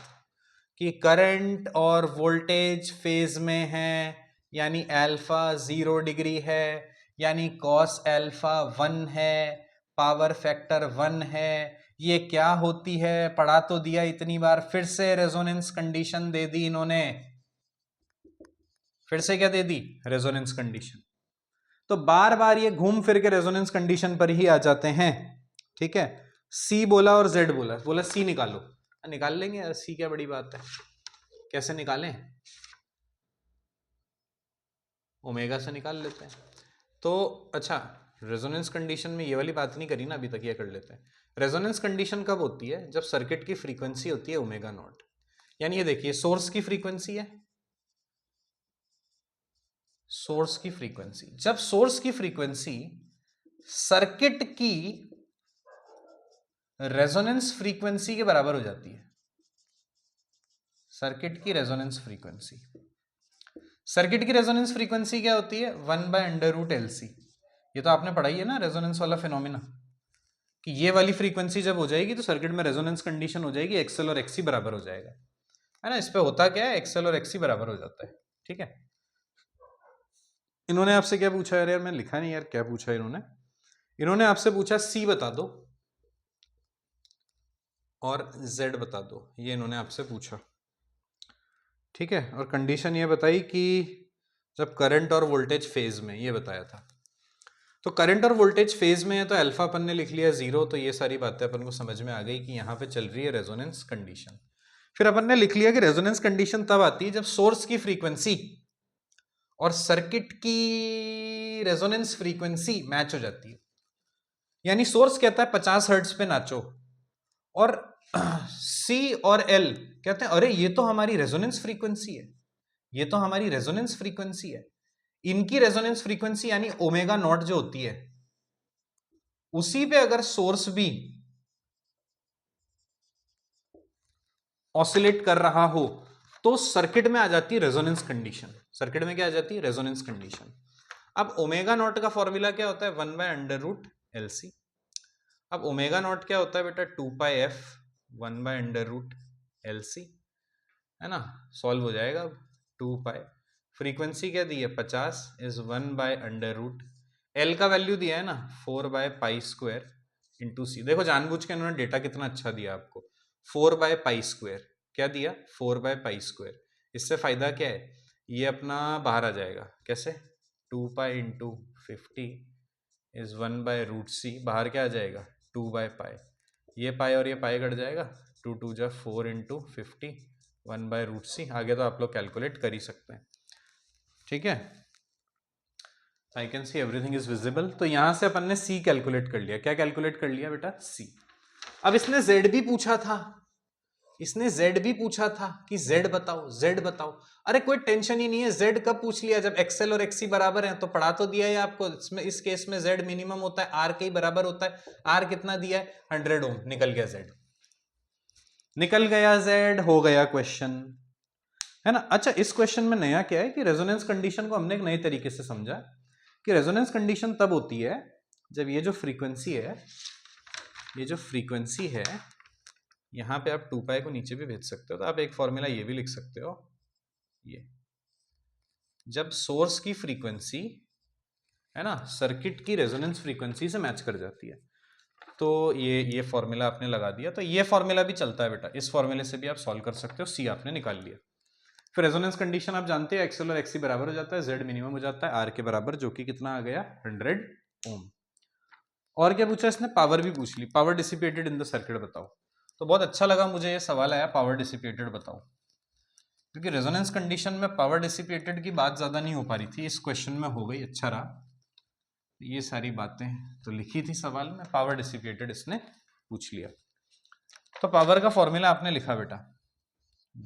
कि करंट और वोल्टेज फेज में है, यानी अल्फा 0 डिग्री है, यानी कॉस अल्फा 1 है, पावर फैक्टर 1 है। ये क्या होती है, पढ़ा तो दिया इतनी बार, फिर से रेजोनेंस कंडीशन दे दी इन्होंने। फिर से क्या दे दी, रेजोनेंस कंडीशन। तो बार बार ये घूम फिर के रेजोनेंस कंडीशन पर ही आ जाते हैं, ठीक है। सी बोला और जेड बोला, बोला सी निकालो, निकाल लेंगे यार, सी क्या बड़ी बात है, कैसे निकालें, ओमेगा से निकाल लेते हैं। तो अच्छा, रेजोनेंस कंडीशन में ये वाली बात नहीं करी ना अभी तक, ये कर लेते हैं। रेजोनेंस कंडीशन कब होती है, जब सर्किट की फ्रीक्वेंसी होती है ओमेगा नॉट। यानी ये देखिए सोर्स की फ्रीक्वेंसी है, सोर्स की फ्रीक्वेंसी, जब सोर्स की फ्रीक्वेंसी सर्किट की रेजोनेंस फ्रीक्वेंसी के बराबर हो जाती है, सर्किट की रेजोनेंस फ्रीक्वेंसी, सर्किट की रेजोनेंस फ्रीक्वेंसी क्या होती है, 1/√LC। ये तो आपने पढ़ाई है ना रेजोनेंस वाला फिनोमिना, कि ये वाली फ्रीक्वेंसी जब हो जाएगी तो सर्किट में रेजोनेंस कंडीशन हो जाएगी, एक्सएल और एक्सी बराबर हो जाएगा, है ना। इस पे होता क्या है, एक्सएल और एक्सी बराबर हो जाता है, ठीक है। इन्होंने आपसे क्या पूछा यार, मैंने लिखा नहीं यार क्या पूछा इन्होंने आपसे पूछा सी बता दो और जेड बता दो, ये इन्होंने आपसे पूछा, ठीक है। और कंडीशन ये बताई कि जब करंट और वोल्टेज फेज में, ये बताया था। तो करंट और वोल्टेज फेज में है तो अल्फा अपन ने लिख लिया 0, तो ये सारी बातें अपन को समझ में आ गई कि यहाँ पे चल रही है रेजोनेंस कंडीशन। फिर अपन ने लिख लिया कि रेजोनेंस कंडीशन तब आती है जब सोर्स की फ्रीक्वेंसी और सर्किट की रेजोनेंस फ्रीक्वेंसी मैच हो जाती है। यानी सोर्स कहता है 50 हर्ट्ज पे नाचो, और सी और एल कहते हैं अरे ये तो हमारी रेजोनेंस फ्रीक्वेंसी है, ये तो हमारी रेजोनेंस फ्रीक्वेंसी है। इनकी रेजोनेंस फ्रीक्वेंसी यानी ओमेगा नॉट जो होती है, उसी पे अगर सोर्स भी ऑसिलेट कर रहा हो तो सर्किट में आ जाती है रेजोनेंस कंडीशन। सर्किट में क्या आ जाती है, रेजोनेंस कंडीशन। अब ओमेगा नॉट का फॉर्मूला क्या होता है, 1/√LC। अब ओमेगा नॉट क्या होता है बेटा, 2πf 1/√LC, है ना। सॉल्व हो जाएगा अब, 2π, फ्रीक्वेंसी क्या दी है 50 इज 1/√, एल का वैल्यू दिया है ना 4/π² इंटू सी। देखो जानबूझ के उन्होंने डेटा कितना अच्छा दिया आपको, 4/π², क्या दिया 4/π²। इससे फायदा क्या है, ये अपना बाहर आ जाएगा, कैसे, 2π इंटू 50 इज 1/√c, बाहर क्या आ जाएगा 2/π, ये पाई और ये पाई कट जाएगा, 2 2 जा 4 इंटू 50 1/√c। आगे तो आप लोग कैलकुलेट कर ही सकते हैं, ठीक है। I can see everything is visible. तो यहां से अपन ने सी कैलकुलेट कर लिया, क्या कैलकुलेट कर लिया बेटा, सी। अब इसने जेड भी पूछा था, इसने जेड भी पूछा था कि जेड बताओ, जेड बताओ। अरे कोई टेंशन ही नहीं है, जेड कब पूछ लिया, जब एक्सएल और एक्सी बराबर हैं। तो पढ़ा तो दिया है आपको, इसमें इस केस में जेड मिनिमम होता है, आर के ही बराबर होता है। आर कितना दिया है 100 ओम, निकल गया जेड, निकल गया जेड, हो गया क्वेश्चन, है ना। अच्छा इस क्वेश्चन में नया क्या है कि रेजोनेंस कंडीशन को हमने एक नए तरीके से समझा कि रेजोनेंस कंडीशन तब होती है जब ये जो फ्रीक्वेंसी है, ये जो फ्रीक्वेंसी है, यहां पे आप 2π को नीचे भी भेज सकते हो, तो आप एक फॉर्मूला ये भी लिख सकते हो, ये जब सोर्स की फ्रीक्वेंसी, है ना, सर्किट की रेजोनेंस फ्रीक्वेंसी से मैच कर जाती है। तो ये फॉर्मूला आपने लगा दिया, तो ये फॉर्मूला भी चलता है बेटा, इस फॉर्मूले से भी आप सॉल्व कर सकते हो। सी आपने निकाल लिया। फिर रेजोनेंस कंडीशन आप जानते हैं, एक्सएल और एक्सी बराबर हो जाता है, जेड मिनिमम हो जाता है आर के बराबर, जो कि कितना आ गया 100 ओम। और क्या पूछा इसने, पावर भी पूछ ली, power dissipated in the circuit बताओ। तो बहुत अच्छा लगा मुझे ये सवाल आया, पावर डिसिपेटेड बताओ, क्योंकि रेजोनेंस कंडीशन में पावर डिसिपेटेड की बात ज्यादा नहीं हो पा रही थी, इस क्वेश्चन में हो गई, अच्छा रहा। ये सारी बातें तो लिखी थी सवाल में, पावर डिसिपेटेड इसने पूछ लिया। तो पावर का फॉर्मूला आपने लिखा बेटा,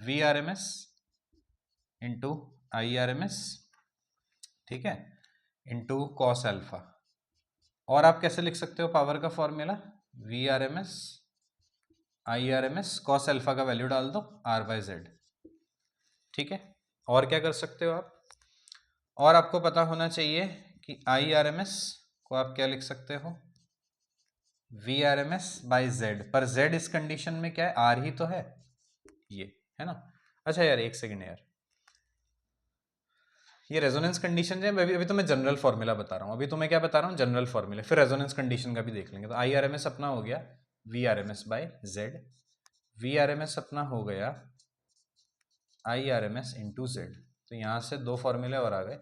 V R M S into I R M S, ठीक है, इंटू कॉस एल्फा। और आप कैसे लिख सकते हो पावर का formula, V R M S I R M S, cos alpha का वैल्यू डाल दो आर बाय जेड, ठीक है। और क्या कर सकते हो आप, और आपको पता होना चाहिए कि आई आर एम एस को आप क्या लिख सकते हो, V R M S by Z, पर जेड इस कंडीशन में क्या है, आर ही तो है, ये है ना। अच्छा यार एक सेकेंड यार, ये रेजोनेंस कंडीशन है, अभी तो मैं जनरल फॉर्मूला बता रहा हूँ, अभी तो मैं क्या बता रहा हूँ, जनरल फॉर्मूला, फिर रेजोनेंस कंडीशन का भी देख लेंगे। तो आई आर एम एस अपना हो गया V R M S by Z, V R M S अपना हो गया I R M S into Z. तो यहाँ से दो फॉर्मूले और आ गए,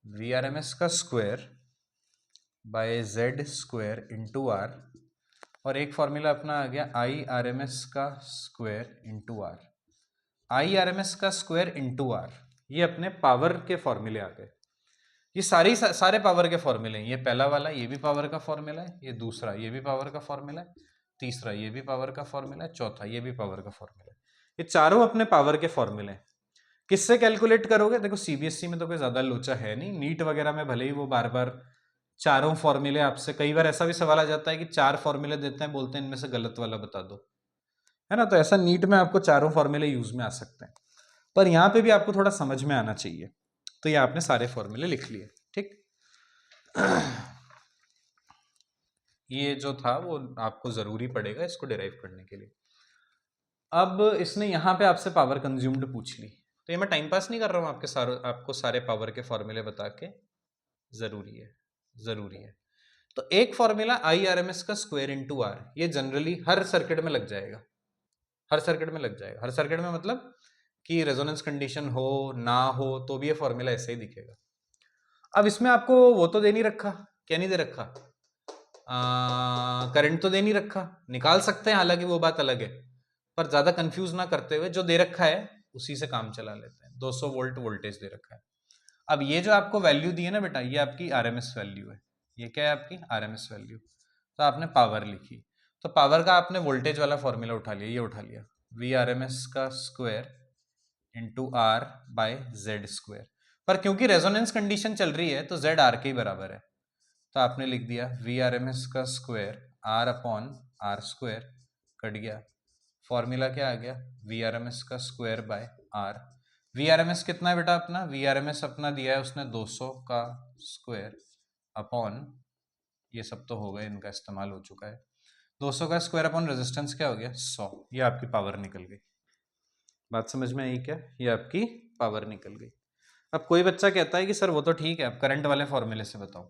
वी आर एम एस का square by Z square into R, और एक फॉर्मूला अपना आ गया आई आर एम एस का square into R. I R M S का स्क्वायर इंटू आर, ये अपने पावर के फॉर्मूले आ गए। ये सारे पावर के फॉर्मूले हैं, ये पहला वाला ये भी पावर का फॉर्मूला है, ये दूसरा ये भी पावर का फॉर्मूला है, तीसरा ये भी पावर का फॉर्मूला है, चौथा ये भी पावर का फॉर्मूला है। ये चारों अपने पावर के फॉर्मूले हैं। किससे कैलकुलेट करोगे, देखो सीबीएसई में तो कोई ज्यादा लोचा है नहीं, नीट वगैरह में भले ही वो बार बार चारों फॉर्मूले आपसे, कई बार ऐसा भी सवाल आ जाता है कि चार फॉर्मूले देते हैं, बोलते हैं इनमें से गलत वाला बता दो, है ना। तो ऐसा नीट में आपको चारों फॉर्मूले यूज में आ सकते हैं, पर यहां पे भी आपको थोड़ा समझ में आना चाहिए। तो ये आपने सारे फॉर्मूले लिख लिए, ठीक। ये जो था वो आपको जरूरी पड़ेगा इसको डिराइव करने के लिए। अब इसने यहाँ पे आपसे पावर कंज्यूम्ड पूछ ली, तो ये मैं टाइम पास नहीं कर रहा हूँ, आपको सारे पावर के फॉर्मूले बता के, जरूरी है, जरूरी है। तो एक formula I R M S का स्क्वायर इंटू आर, ये जनरली हर सर्किट में लग जाएगा, हर सर्किट में लग जाएगा, हर सर्किट में मतलब कि रेजोनेंस कंडीशन हो ना हो तो भी ये फॉर्मूला ऐसे ही दिखेगा। अब इसमें आपको वो तो दे नहीं रखा, क्या नहीं दे रखा, करंट तो दे नहीं रखा, निकाल सकते हैं हालांकि वो बात अलग है, पर ज्यादा कंफ्यूज ना करते हुए जो दे रखा है उसी से काम चला लेते हैं। 200 वोल्ट वोल्टेज दे रखा है। अब ये जो आपको वैल्यू दी है ना बेटा, ये आपकी आरएमएस वैल्यू है, ये क्या है आपकी आरएमएस वैल्यू। तो आपने पावर लिखी, तो पावर का आपने वोल्टेज वाला फॉर्मूला उठा लिया, ये उठा लिया, वी आर एम एस का square into R by Z square. पर क्योंकि रेजोनेंस कंडीशन चल रही है तो जेड आर के ही बराबर है, तो आपने लिख दिया वी आर एम एस का square R upon R square, cut गया, फॉर्मूला क्या आ गया, वी आर एम एस का square by R. V R M S कितना है बेटा अपना, वी आर एम एस अपना दिया है उसने 200 का स्क्वायर अपॉन, ये सब तो हो गए, इनका इस्तेमाल हो चुका है, 200 का स्क्वायर अपॉन रेजिस्टेंस क्या हो गया 100, ये आपकी पावर निकल गई। बात समझ में आई क्या, ये आपकी पावर निकल गई। अब कोई बच्चा कहता है कि सर वो तो ठीक है, अब करंट वाले फॉर्मूले से बताओ,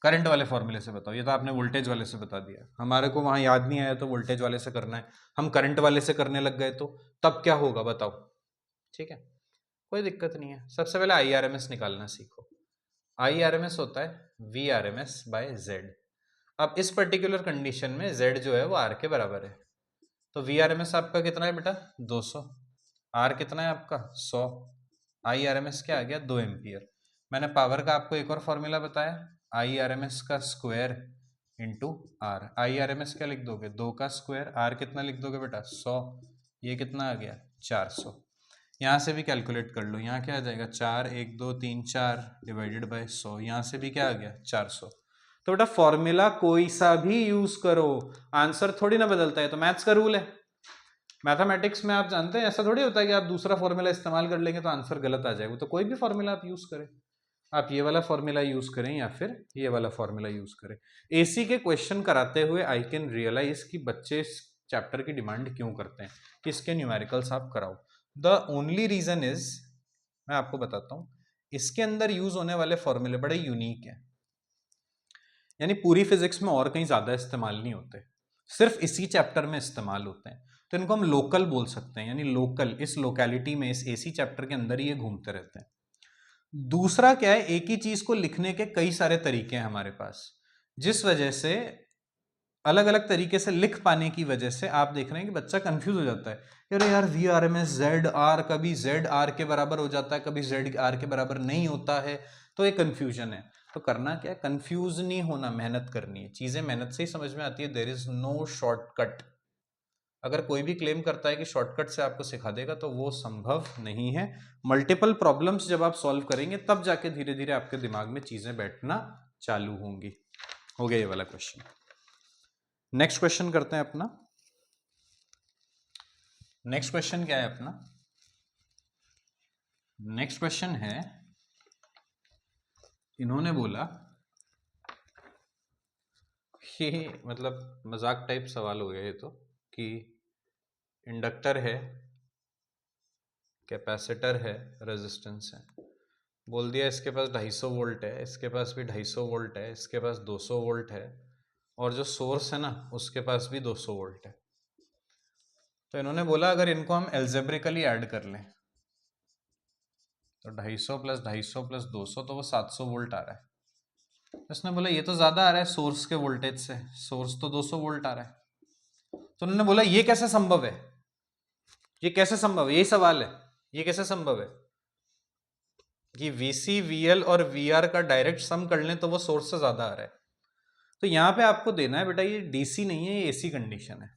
करंट वाले फॉर्मूले से बताओ, ये तो आपने वोल्टेज वाले से बता दिया, हमारे को वहां याद नहीं आया तो वोल्टेज वाले से करना है, हम करंट वाले से करने लग गए तो तब क्या होगा बताओ, ठीक है, कोई दिक्कत नहीं है। सबसे पहले आई आर एम एस निकालना सीखो। आई आर एम एस होता है V R M S by Z. अब इस पर्टिकुलर कंडीशन में जेड जो है वो आर के बराबर है, तो वी आर एम एस आपका कितना है बेटा 200, आर कितना है आपका 100, आई आर एम एस क्या आ गया 2 एम्पियर। मैंने पावर का आपको एक और फॉर्मूला बताया, आई आर एम एस का square into R, I R M S क्या लिख दोगे 2 का स्क्वायर, आर कितना लिख दोगे बेटा 100, ये कितना आ गया 400। यहाँ से भी कैलकुलेट कर लो, यहाँ क्या आ जाएगा 4 1 2 3 4 डिवाइडेड बाय 100, यहाँ से भी क्या आ गया 400। तो बेटा फॉर्मूला कोई सा भी यूज करो, आंसर थोड़ी ना बदलता है, तो मैथ्स का रूल है। मैथमेटिक्स में आप जानते हैं ऐसा थोड़ी होता है कि आप दूसरा फॉर्मूला इस्तेमाल कर लेंगे तो आंसर गलत आ जाएगा, तो कोई भी फॉर्मूला आप यूज करें, आप ये वाला फॉर्मूला यूज करें या फिर ये वाला फॉर्मूला यूज करें। एसी के क्वेश्चन कराते हुए आई कैन रियलाइज कि बच्चे इस चैप्टर की डिमांड क्यों करते हैं कि इसके न्यूमेरिकल्स आप कराओ। द ओनली रीजन इज, मैं आपको बताता हूं, इसके अंदर यूज होने वाले फॉर्मूले बड़े यूनिक हैं, यानी पूरी फिजिक्स में और कहीं ज्यादा इस्तेमाल नहीं होते, सिर्फ इसी चैप्टर में इस्तेमाल होते हैं, तो इनको हम लोकल बोल सकते हैं, यानी लोकल, इस लोकेलिटी में इस एसी चैप्टर के अंदर ही ये घूमते रहते हैं। दूसरा क्या है, एक ही चीज को लिखने के कई सारे तरीके हैं हमारे पास, जिस वजह से अलग अलग तरीके से लिख पाने की वजह से आप देख रहे हैं कि बच्चा कंफ्यूज हो जाता है, अरे यार V R M S Z R, कभी जेड आर के बराबर हो जाता है, कभी जेड आर के बराबर नहीं होता है, तो ये कंफ्यूजन है। तो करना क्या है, कंफ्यूज नहीं होना, मेहनत करनी है, चीजें मेहनत से ही समझ में आती है, देयर इज नो शॉर्टकट, अगर कोई भी क्लेम करता है कि शॉर्टकट से आपको सिखा देगा तो वो संभव नहीं है। मल्टीपल प्रॉब्लम्स जब आप सॉल्व करेंगे तब जाके धीरे धीरे आपके दिमाग में चीजें बैठना चालू होंगी। हो गया ये वाला क्वेश्चन। नेक्स्ट क्वेश्चन करते हैं अपना। नेक्स्ट क्वेश्चन क्या है अपना? नेक्स्ट क्वेश्चन है, इन्होंने बोला कि मतलब मजाक टाइप सवाल हो गया ये तो, कि इंडक्टर है, कैपेसिटर है, रेजिस्टेंस है। बोल दिया इसके पास 250 वोल्ट है, इसके पास भी 250 वोल्ट है, इसके पास 200 वोल्ट है, और जो सोर्स है ना उसके पास भी 200 वोल्ट है। तो इन्होंने बोला अगर इनको हम एल्जेब्रिकली ऐड कर लें तो 250 प्लस 250 प्लस 200 तो वो 700 वोल्ट आ रहा है। इसने बोला ये तो ज्यादा आ रहा है सोर्स के वोल्टेज से, सोर्स तो 200 वोल्ट आ रहा है। तो उन्होंने बोला ये कैसे संभव है, ये कैसे संभव है, यही सवाल है, ये कैसे संभव है कि VC VL और VR का डायरेक्ट सम कर लें तो वो सोर्स से ज्यादा आ रहा है। तो यहां पे आपको देना है बेटा ये DC नहीं है, ये AC कंडीशन है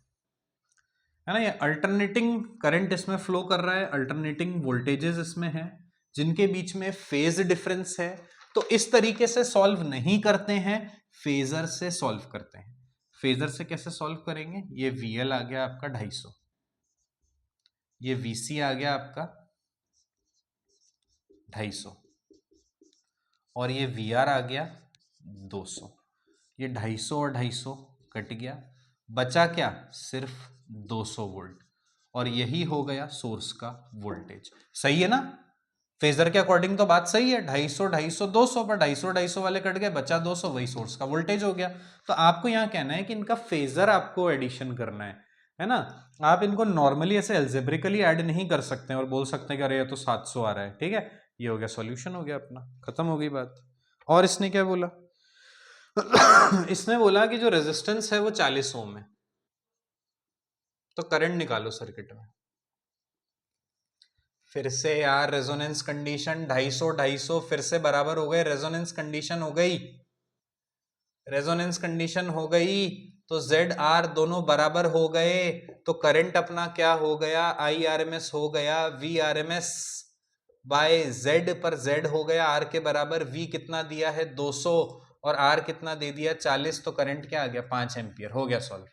ना। ये अल्टरनेटिंग करंट इसमें फ्लो कर रहा है, अल्टरनेटिंग वोल्टेजेस इसमें है जिनके बीच में फेज डिफरेंस है। तो इस तरीके से सॉल्व नहीं करते हैं, फेजर से सॉल्व करते हैं। फेजर से कैसे सॉल्व करेंगे? ये VL आ गया आपका 250, ये VC आ गया आपका 250, और ये VR आ गया 200। ये 250 और 250 कट गया, बचा क्या? सिर्फ 200 वोल्ट, और यही हो गया सोर्स का वोल्टेज। सही है ना? फेजर के अकॉर्डिंग तो बात सही है, 250 250 200, पर 250 250 वाले कट गए, बचा 200, वही सोर्स का वोल्टेज हो गया। तो आपको यहां कहना है कि इनका फेजर आपको एडिशन करना है ना। आप इनको नॉर्मली ऐसे एल्जेब्रिकली ऐड नहीं कर सकते और बोल सकते हैं कि अरे ये तो 700 आ रहा है, ठीक है। ये हो गया सॉल्यूशन, हो गया अपना, खत्म हो गई बात। और इसने क्या बोला? इसने बोला कि जो रेजिस्टेंस है वो 40 ओम है, तो करंट निकालो सर्किट में। फिर से यार रेजोनेंस कंडीशन, 250 250 फिर से बराबर हो गए, रेजोनेंस कंडीशन हो गई, रेजोनेंस कंडीशन हो गई, तो जेड आर दोनों बराबर हो गए। तो करंट अपना क्या हो गया? IRMS हो गया VRMS बाय जेड, पर जेड हो गया आर के बराबर। वी कितना दिया है? 200, और आर कितना दे दिया? 40। तो करंट क्या आ गया? 5 एम्पियर। हो गया सॉल्व।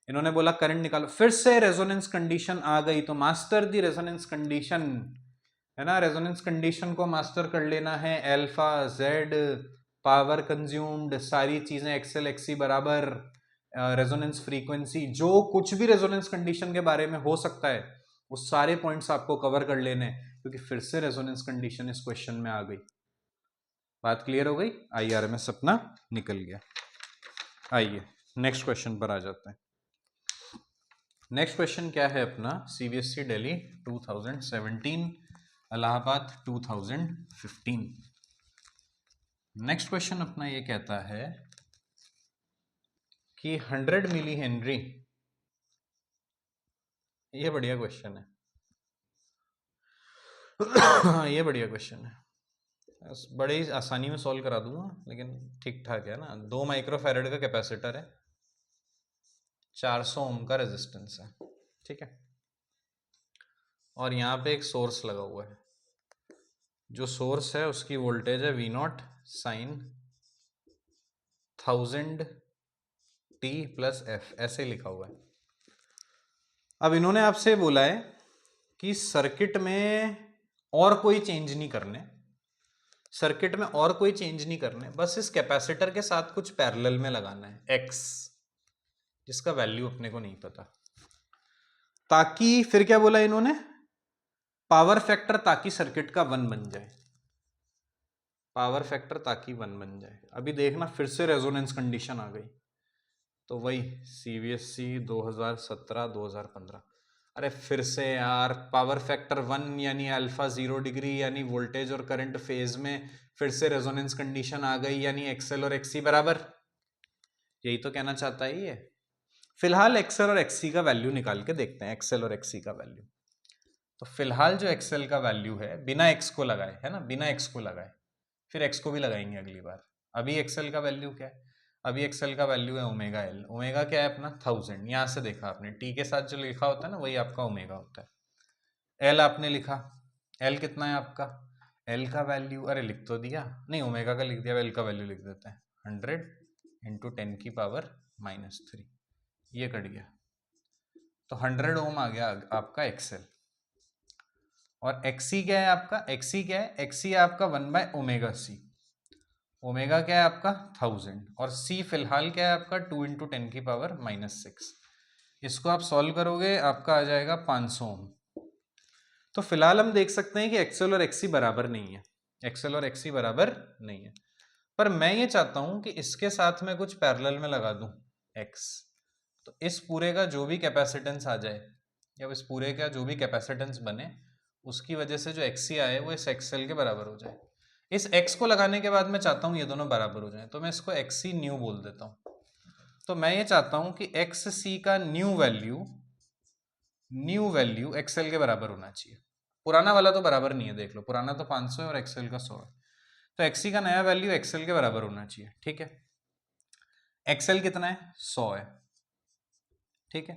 इन्होंने बोला करंट निकालो, फिर से रेजोनेंस कंडीशन आ गई, तो मास्टर दी रेजोनेंस कंडीशन, है ना। रेजोनेंस कंडीशन को मास्टर कर लेना है। अल्फा जेड, पावर कंज्यूम्ड, सारी चीजें एक्सएल एक्सी बराबर, रेजोनेंस फ्रीक्वेंसी, जो कुछ भी रेजोनेंस कंडीशन के बारे में हो सकता है वो सारे पॉइंट्स आपको कवर कर लेने, क्योंकि फिर से रेजोनेंस कंडीशन इस क्वेश्चन में आ गई। बात क्लियर हो गई? IRMS अपना निकल गया। आइए नेक्स्ट क्वेश्चन पर आ जाते हैं। नेक्स्ट क्वेश्चन क्या है अपना? CBSE Delhi 2017, Allahabad 2015। Next question अपना ये कहता है कि 100 मिली हेनरी, ये बढ़िया क्वेश्चन है। ये बढ़िया क्वेश्चन है, बड़े ही आसानी में सॉल्व करा दूंगा, लेकिन ठीक ठाक है ना। 2 माइक्रोफैरेड का कैपेसिटर है, 400 ओम का रेजिस्टेंस है, ठीक है, और यहाँ पे एक सोर्स लगा हुआ है। जो सोर्स है उसकी वोल्टेज है V0 sign 1000 T plus F, ऐसे लिखा हुआ है। अब इन्होंने आपसे बोला है कि सर्किट में और कोई चेंज नहीं करने, सर्किट में और कोई चेंज नहीं करने, बस इस कैपेसिटर के साथ कुछ पैरेलल में लगाना है X, जिसका वैल्यू अपने को नहीं पता। ताकि फिर क्या बोला इन्होंने? पावर फैक्टर ताकि सर्किट का 1 बन जाए, पावर फैक्टर ताकि 1 बन जाए। अभी देखना फिर से रेजोनेंस कंडीशन आ गई, तो वही CBSE 2017 2015। अरे फिर से यार पावर फैक्टर 1 यानी अल्फा 0 डिग्री, यानी वोल्टेज और करंट फेज में, फिर से रेजोनेंस कंडीशन आ गई, यानी एक्सएल और एक्सी बराबर। यही तो कहना चाहता है ये। फिलहाल एक्सएल और एक्सी का वैल्यू निकाल के देखते हैं, एक्सएल और एक्सी का वैल्यू। तो फिलहाल जो एक्सएल का वैल्यू है, बिना एक्स को लगाए, है ना, बिना एक्स को लगाए, फिर एक्स को भी लगाएंगे अगली बार। अभी एक्सएल का वैल्यू क्या है? अभी एक्सएल का वैल्यू है ओमेगा एल। ओमेगा क्या है अपना 1000, यहाँ से देखा आपने टी के साथ जो लिखा होता है ना वही आपका ओमेगा होता है। एल आपने लिखा, एल कितना है आपका, एल का वैल्यू अरे लिख तो दिया, नहीं ओमेगा का लिख दिया, एल का वैल्यू लिख देते हैं 100 इंटू 10⁻³ ये कट गया, तो 100 ओम आ गया आपका एक्सएल। और एक्सी क्या है आपका, एक्सी क्या है, एक्सी है आपका 1/ओमेगा सी। ओमेगा क्या है आपका 1000 और सी फिलहाल क्या है आपका 2 इंटू 10⁻⁻6। इसको आप सॉल्व करोगे आपका आ जाएगा 500 ओम। तो फिलहाल हम देख सकते हैं कि एक्सएल और एक्सी बराबर नहीं है, एक्सएल और एक्सी बराबर नहीं है। पर मैं ये चाहता हूं कि इसके साथ में कुछ पैरेलल में लगा दूं एक्स, तो इस पूरे का जो भी कैपेसिटेंस आ जाए या इस पूरे का जो भी कैपेसिटेंस बने उसकी वजह से जो एक्सी आए वो इस एक्सएल के बराबर हो जाए। इस एक्स को लगाने के बाद मैं चाहता हूं ये दोनों बराबर हो जाए, तो मैं इसको एक्सी न्यू बोल देता हूं। तो मैं ये चाहता हूं कि एक्स सी का न्यू वैल्यू एक्सएल के बराबर होना चाहिए। पुराना वाला तो बराबर नहीं है, देख लो पुराना तो 500 है और एक्सएल का 100 है, तो एक्सी का नया वैल्यू एक्सएल के बराबर होना चाहिए। ठीक है, एक्सएल कितना है 100 है, ठीक है।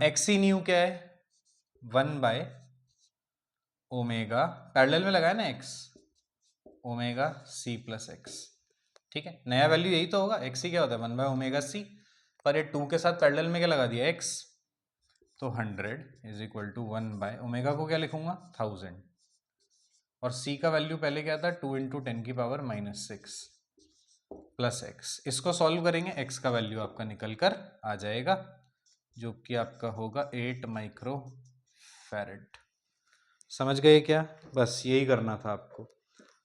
एक्सी न्यू क्या है 1/ओमेगा, पैरेलल में लगाया ना X, omega C plus X. ठीक है, नया वैल्यू यही तो होगा, एक्सी क्या होता है 1/ओमेगा सी, पर ये 2 के साथ पैरेलल में क्या लगा दिया एक्स, तो 100 इज इक्वल टू 1/ओमेगा को क्या लिखूंगा 1000 और सी का वैल्यू पहले क्या था 2 इंटू 10⁻⁻6 प्लस एक्स। इसको सॉल्व करेंगे एक्स का वैल्यू आपका निकल कर आ जाएगा जो कि आपका होगा 8 माइक्रो फैरेड। समझ गए क्या, बस यही करना था आपको।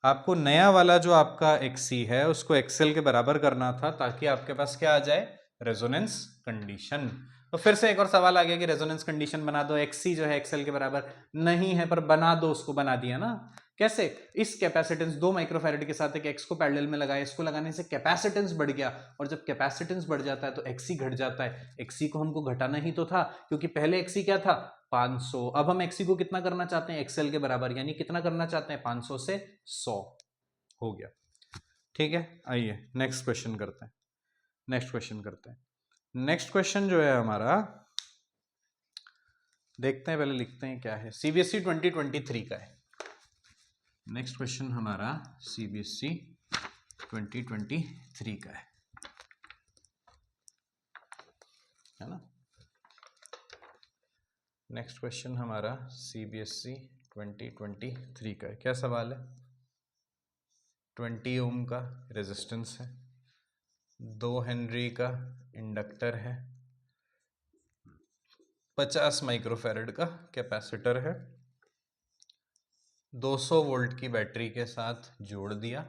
आपको नया वाला जो आपका एक्सी है उसको एक्सएल के बराबर करना था ताकि आपके पास क्या आ जाए रेजोनेंस कंडीशन। तो फिर से एक और सवाल आ गया कि रेजोनेंस कंडीशन बना दो, एक्सी जो है एक्सएल के बराबर नहीं है पर बना दो, उसको बना दिया ना। कैसे, इस कैपेसिटेंस 2 माइक्रोफैरेड के साथ एक एक्स को पैरेलल में लगाया, इसको लगाने से कैपेसिटेंस बढ़ गया और जब कैपेसिटेंस बढ़ जाता है तो एक्सी घट जाता है। एक्सी को हमको घटाना ही तो था क्योंकि पहले एक्सी क्या था 500, अब हम एक्सी को कितना करना चाहते हैं एक्सएल के बराबर, यानी कितना करना चाहते हैं 500 से 100 हो गया। ठीक है, आइए नेक्स्ट क्वेश्चन करते हैं। नेक्स्ट क्वेश्चन जो है हमारा, देखते हैं, पहले लिखते हैं क्या है। सीबीएसई 2023 का है नेक्स्ट क्वेश्चन हमारा, सीबीएसई 2023 का है ना। नेक्स्ट क्वेश्चन हमारा सीबीएसई 2023 का है। क्या सवाल है, 20 ओम का रेजिस्टेंस है, 2 हेनरी का इंडक्टर है, 50 माइक्रोफैरेड का कैपेसिटर है, 200 वोल्ट की बैटरी के साथ जोड़ दिया,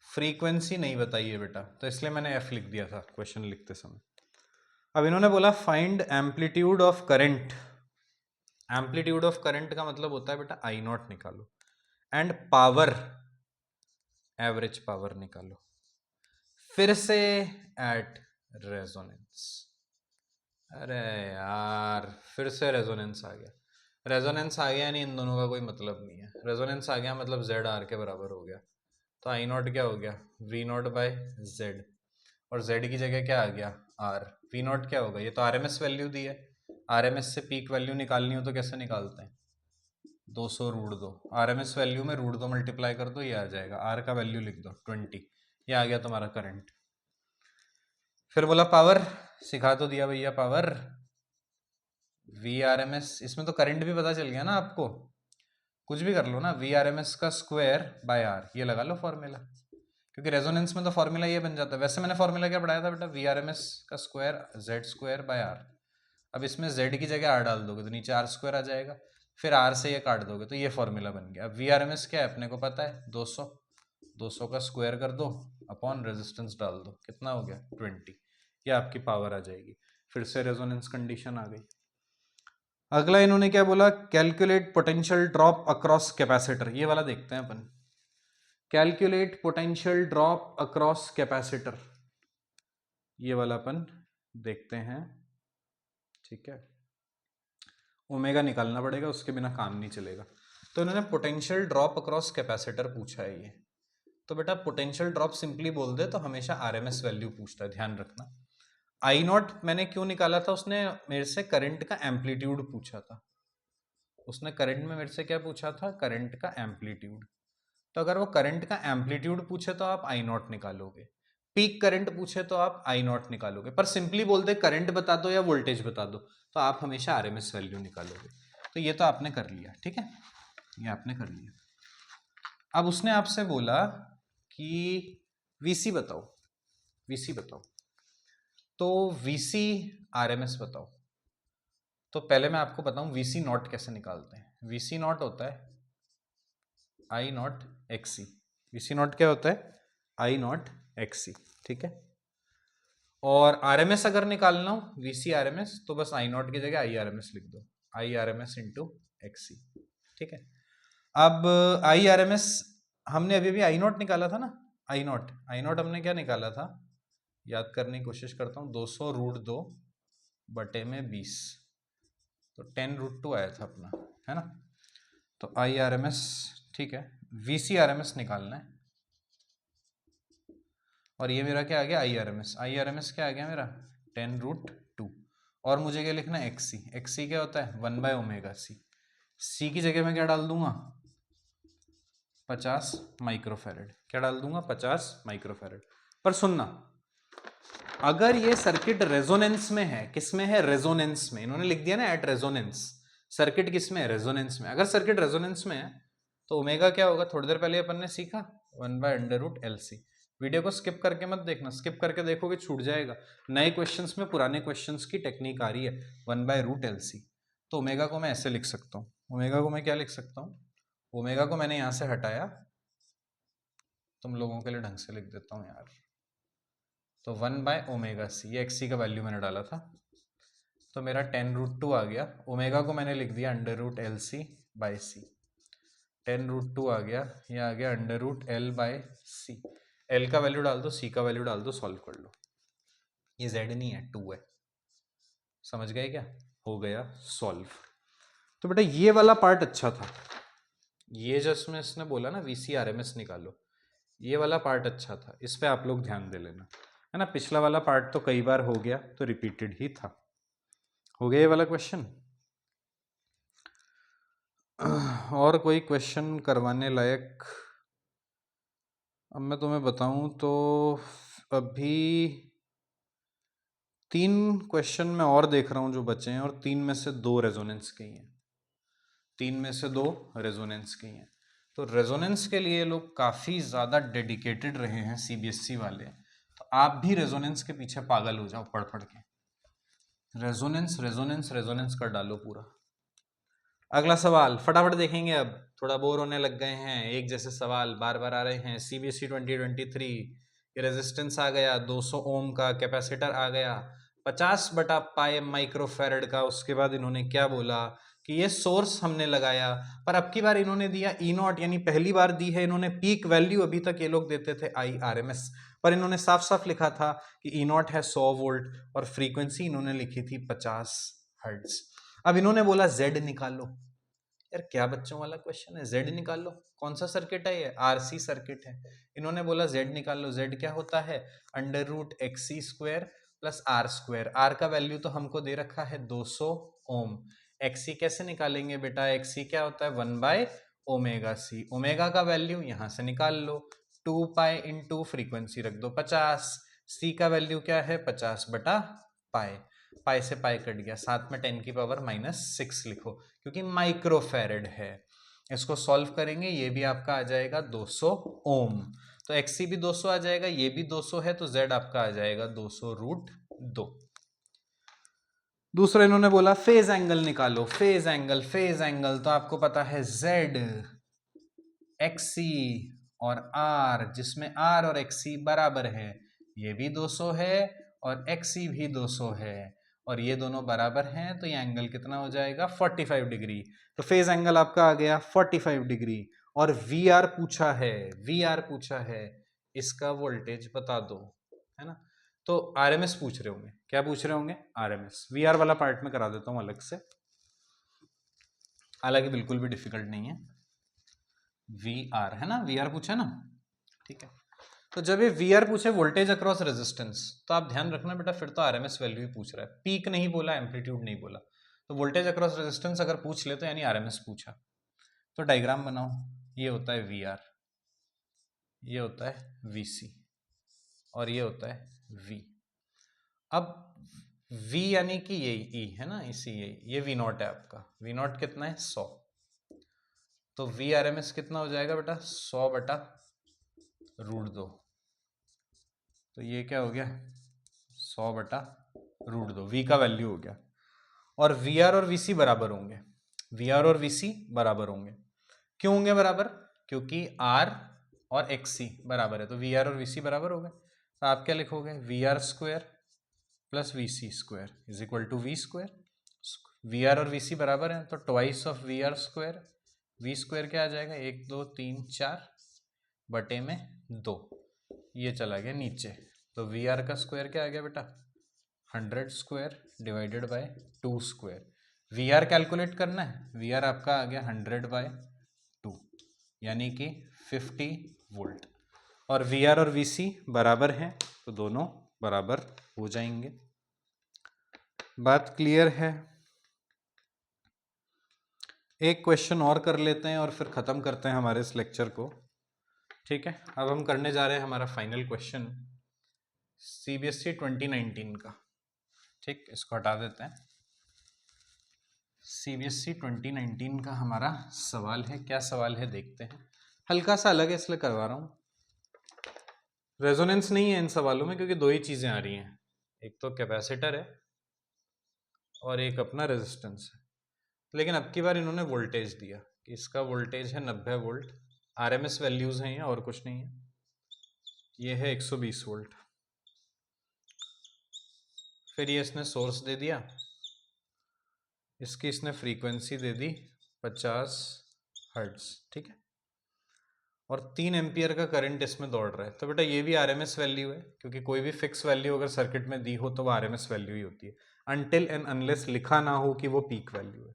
फ्रीक्वेंसी नहीं बताइए बेटा, तो इसलिए मैंने एफ लिख दिया था क्वेश्चन लिखते समय। अब इन्होंने बोला find amplitude of current. Amplitude of current का मतलब होता है बेटा आई नॉट निकालो, एंड पावर, एवरेज पावर निकालो, फिर से एट रेजोनेंस। अरे यार फिर से रेजोनेंस आ गया, रेजोनेंस आ गया नहीं, इन दोनों का कोई मतलब नहीं है। रेजोनेंस आ गया मतलब जेड आर के बराबर हो गया, तो आई नॉट क्या हो गया वी नॉट बाय जेड, और जेड की जगह क्या आ गया आर। वी नॉट क्या होगा, ये तो आरएमएस वैल्यू दी है, आरएमएस से पीक वैल्यू निकालनी हो तो कैसे निकालते हैं 200 रूट 2, आरएमएस वैल्यू में रूट 2 मल्टीप्लाई कर दो, ये आ जाएगा। आर का वैल्यू लिख दो 20, ये आ गया तुम्हारा करंट। फिर बोला पावर, सिखा तो दिया भैया power, V R M S, इसमें तो करंट भी पता चल गया ना आपको, कुछ भी कर लो ना, वी आर एम एस का स्क्वायर बाय आर, ये लगा लो फॉर्मूला, क्योंकि रेजोनेंस में तो फॉर्मूला ये बन जाता है। वैसे मैंने फॉर्मूला क्या पढ़ाया था बेटा, वी आर एम एस का square Z square by R. अब इसमें जेड की जगह आर डाल दोगे तो नीचे आर स्क्वायर आ जाएगा, फिर आर से ये काट दोगे तो ये फॉर्मूला बन गया। अब वी आर एम एस क्या है अपने को पता है 200, 200 का स्क्वायर कर दो अपॉन रेजिस्टेंस डाल दो, कितना हो गया 20, ये आपकी पावर आ जाएगी। फिर से रेजोनेंस कंडीशन आ गई। अगला इन्होंने क्या बोला, calculate potential drop across capacitor, ये वाला देखते हैं अपन। Calculate potential drop across capacitor, ये वाला अपन देखते हैं। ठीक है, ओमेगा निकालना पड़ेगा, उसके बिना काम नहीं चलेगा। तो इन्होंने पोटेंशियल ड्रॉप अक्रॉस कैपेसिटर पूछा है ये, तो बेटा पोटेंशियल ड्रॉप सिंपली बोल दे तो हमेशा आरएमएस वैल्यू पूछता है, ध्यान रखना। आई नॉट मैंने क्यों निकाला था, उसने मेरे से करंट का एम्पलीट्यूड पूछा था। उसने करंट में मेरे से क्या पूछा था, करंट का एम्पलीट्यूड। तो अगर वो करंट का एम्पलीट्यूड पूछे तो आप आई नॉट निकालोगे, पीक करंट पूछे तो आप आई नॉट निकालोगे, पर सिंपली बोल दे करंट बता दो या वोल्टेज बता दो तो आप हमेशा आरएमएस वैल्यू निकालोगे। तो ये तो आपने कर लिया, ठीक है, ये आपने कर लिया। अब उसने आपसे बोला कि वीसी बताओ, वीसी बताओ, तो वीसी आरएमएस बताओ। तो पहले मैं आपको बताऊं वीसी नॉट कैसे निकालते हैं। वीसी नॉट होता है आई नॉट एक्सी। वीसी नॉट क्या होता है, आई नॉट एक्सी, ठीक है। और आरएमएस अगर निकालना हो वीसी आरएमएस तो बस आई नॉट की जगह आई आरएमएस लिख दो, आई आरएमएस इंटू एक्सी, ठीक है। अब आई आरएमएस हमने अभी भी आई नॉट निकाला था ना, आई नॉट हमने क्या निकाला था, याद करने की कोशिश करता हूँ, 200 रूट 2 बटे में 20, तो 10 रूट 2 आया था अपना, है ना। तो आई आर एम एस, ठीक है, V C R M S निकालना है। और ये मेरा क्या आ गया, I R M S. I R M S क्या आ गया मेरा, 10 रूट 2। और मुझे क्या लिखना है, एक्स सी। एक्स सी क्या होता है, 1 बाय ओमेगा सी। सी की जगह मैं क्या डाल दूंगा, 50 माइक्रोफेरेड। क्या डाल दूंगा, 50 माइक्रोफेरेड। पर सुनना, अगर ये सर्किट रेजोनेंस में है, किसमें है, रेजोनेंस में, इन्होंने लिख दिया ना एट रेजोनेंस, सर्किट किसमें है, रेजोनेंस में। अगर सर्किट रेजोनेंस में है तो ओमेगा क्या होगा, थोड़ी देर पहले अपन ने सीखा 1 by under root L C. Video को स्किप करके मत देखना, स्किप करके देखोगे छूट जाएगा। नए क्वेश्चंस में पुराने क्वेश्चंस की टेक्निक आ रही है, 1 बाय रूट एल सी। तो ओमेगा को मैं ऐसे लिख सकता हूँ, ओमेगा को मैं क्या लिख सकता हूँ, ओमेगा को मैंने यहाँ से हटाया, तुम लोगों के लिए ढंग से लिख देता हूँ यार। तो 1 बाय ओमेगा सी, ये एक्स सी का वैल्यू मैंने डाला था, तो मेरा 10 रूट 2 आ गया। ओमेगा को मैंने लिख दिया under root L C by C, 10 root 2 आ गया, ये आ गया under root L by C. L का वैल्यू डाल दो, सी का वैल्यू डाल दो, सॉल्व कर लो। ये जेड नहीं है, 2 है, समझ गए क्या, हो गया सॉल्व। तो बेटा ये वाला पार्ट अच्छा था, ये जिसमें इसने बोला ना वीसी आरएमएस निकालो, ये वाला पार्ट अच्छा था, इस पे आप लोग ध्यान दे लेना, है ना। पिछला वाला पार्ट तो कई बार हो गया तो रिपीटेड ही था। हो गया ये वाला क्वेश्चन। और कोई क्वेश्चन करवाने लायक, अब मैं तुम्हें बताऊं तो अभी 3 क्वेश्चन मैं और देख रहा हूं जो बचे हैं, और 3 में से 2 रेजोनेंस के ही हैं, 3 में से 2 रेजोनेंस के ही हैं। तो रेजोनेंस के लिए लोग काफ़ी ज़्यादा डेडिकेटेड रहे हैं सीबीएसई वाले, तो आप भी रेजोनेंस के पीछे पागल हो जाओ पढ़ पढ़ के, रेजोनेंस रेजोनेंस रेजोनेंस कर डालो पूरा। अगला सवाल फटाफट देखेंगे, अब थोड़ा बोर होने लग गए हैं, एक जैसे सवाल बार बार आ रहे हैं। सीबीएसई 2023, ये रेजिस्टेंस आ गया 200 ओम का, कैपेसिटर आ गया 50 बटा पाई माइक्रोफेरेड का। उसके बाद इन्होंने क्या बोला कि ये सोर्स हमने लगाया, पर अब की बार इन्होंने दिया ई नॉट, यानी पहली बार दी है इन्होंने पीक वैल्यू। अभी तक ये लोग देते थे आई आर एम एस, पर इन्होंने साफ साफ लिखा था कि ई नॉट है 100 वोल्ट और फ्रीक्वेंसी इन्होंने लिखी थी 50 हर्ट्ज। अब इन्होंने बोला जेड निकालो। यार क्या बच्चों वाला क्वेश्चन है, जेड निकालो, कौन सा सर्किट है ये, आरसी सर्किट है। इन्होंने बोला जेड निकालो, जेड क्या होता है, under root XC square plus R square. R का वैल्यू तो हमको दे रखा है 200 ओम। एक्सी कैसे निकालेंगे बेटा, एक्सी क्या होता है 1 बाय ओमेगा सी। ओमेगा का वैल्यू यहां से निकाल लो, 2 पाई इंटू फ्रीक्वेंसी रख दो 50, सी का वैल्यू क्या है 50 बटा पाई, पाई से पाई कट गया, साथ में 10 की पावर -6 लिखो क्योंकि माइक्रोफेरेड है। इसको सॉल्व करेंगे, ये भी आपका आ जाएगा 200 ओम, तो एक्सी भी 200 आ जाएगा, ये भी 200 है, तो जेड आपका आ जाएगा 200 रूट 2। दूसरा इन्होंने बोला फेज एंगल निकालो, फेज एंगल, फेज एंगल तो आपको पता है जेड एक्सी और आर, जिसमें आर और एक्सी बराबर है, ये भी 200 है और एक्सी भी 200 है, और ये दोनों बराबर हैं, तो ये एंगल कितना हो जाएगा 45 डिग्री। तो फेज एंगल आपका आ गया 45 डिग्री। और वी आर पूछा है, वी आर पूछा है, इसका वोल्टेज बता दो, है ना। तो आरएमएस पूछ रहे होंगे, क्या पूछ रहे होंगे, आरएमएस। वी आर वाला पार्ट में करा देता हूं अलग से, हालांकि बिल्कुल भी डिफिकल्ट नहीं है। वी आर है ना, वी आर पूछा ना, ठीक है। तो जब ये वी आर पूछे वोल्टेज अक्रॉस रेजिस्टेंस, तो आप ध्यान रखना बेटा फिर तो आरएमएस वैल्यू ही पूछ रहा है, पीक नहीं बोला, एम्पलीट्यूड नहीं बोला। तो वोल्टेज अक्रॉस रेजिस्टेंस अगर पूछ ले तो यानी आरएमएस पूछा। तो डायग्राम बनाओ, ये होता है वी आर, ये होता है वीसी, और ये होता है वी। अब V यानी कि ये E है ना, इसी ये V नॉट है आपका। V नॉट कितना है 100, तो V RMS कितना हो जाएगा बेटा 100 बटा √2। तो ये क्या हो गया 100 बटा √2, V का वैल्यू हो गया। और VR और VC बराबर होंगे, VR और VC बराबर होंगे। क्यों होंगे बराबर? क्योंकि R और XC बराबर है, तो VR और VC बराबर हो गए। तो आप क्या लिखोगे, VR square plus VC square is equal to V square. VR और VC बराबर हैं, तो twice of VR square, V square क्या आ जाएगा 1 2 3 4 बटे में 2, ये चला गया नीचे। तो VR का स्क्वायर क्या आ गया बेटा 100 square divided by 2 square. VR calculate करना है, VR आपका आ गया 100/2 यानी कि 50 वोल्ट। और VR और VC बराबर हैं, तो दोनों बराबर हो जाएंगे। बात क्लियर है? एक क्वेश्चन और कर लेते हैं और फिर ख़त्म करते हैं हमारे इस लेक्चर को। ठीक है, अब हम करने जा रहे हैं हमारा फाइनल क्वेश्चन CBSE 2019 का। ठीक, इसको हटा देते हैं। CBSE 2019 का हमारा सवाल है, क्या सवाल है देखते हैं। हल्का सा अलग है इसलिए करवा रहा हूँ, रेजोनेंस नहीं है इन सवालों में क्योंकि दो ही चीज़ें आ रही हैं, एक तो कैपेसिटर है और एक अपना रेजिस्टेंस है। लेकिन अब की बार इन्होंने वोल्टेज दिया कि इसका वोल्टेज है 90 वोल्ट, आरएमएस वैल्यूज़ हैं ये और कुछ नहीं है। ये है 120 वोल्ट। फिर ये इसने सोर्स दे दिया, इसकी इसने फ्रीक्वेंसी दे दी 50 हर्ट्ज। ठीक है, और 3 एम्पियर का करंट इसमें दौड़ रहा है। तो बेटा ये भी आरएमएस वैल्यू है, क्योंकि कोई भी फिक्स वैल्यू अगर सर्किट में दी हो तो वो आरएमएस वैल्यू ही होती है, अनटिल एंड अनलेस लिखा ना हो कि वो पीक वैल्यू है।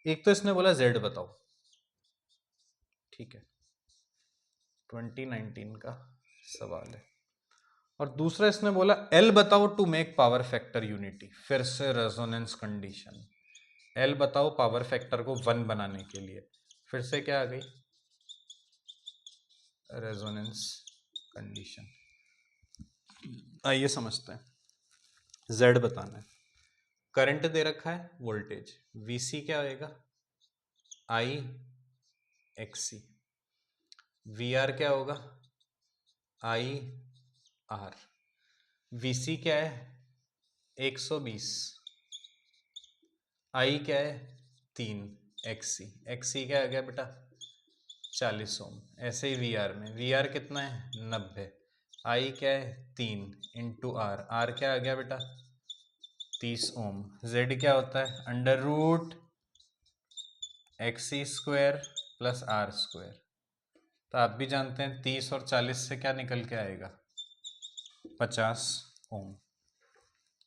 एक तो इसने बोला जेड बताओ, ठीक है 2019 का सवाल है। और दूसरा इसने बोला एल बताओ to make power factor unity. फिर से रेजोनेंस कंडीशन, एल बताओ पावर फैक्टर को 1 बनाने के लिए। फिर से क्या आ गई रेजोनेंस कंडीशन। आइए समझते हैं। जेड बताना है, करंट दे रखा है, वोल्टेज वीसी क्या होएगा आई एक्सी, वी आर क्या होगा आई आर, वीसी क्या है 120, आई क्या है 3, एक्सी, एक्सी क्या आ गया बेटा 40 ओम। ऐसे ही वी आर में, वी आर कितना है 90, आई क्या है 3 इंटू आर, आर क्या आ गया बेटा 30 ओम। जेड क्या होता है under root XC square plus R square. तो आप भी जानते हैं 30 और 40 से क्या निकल के आएगा 50 ओम।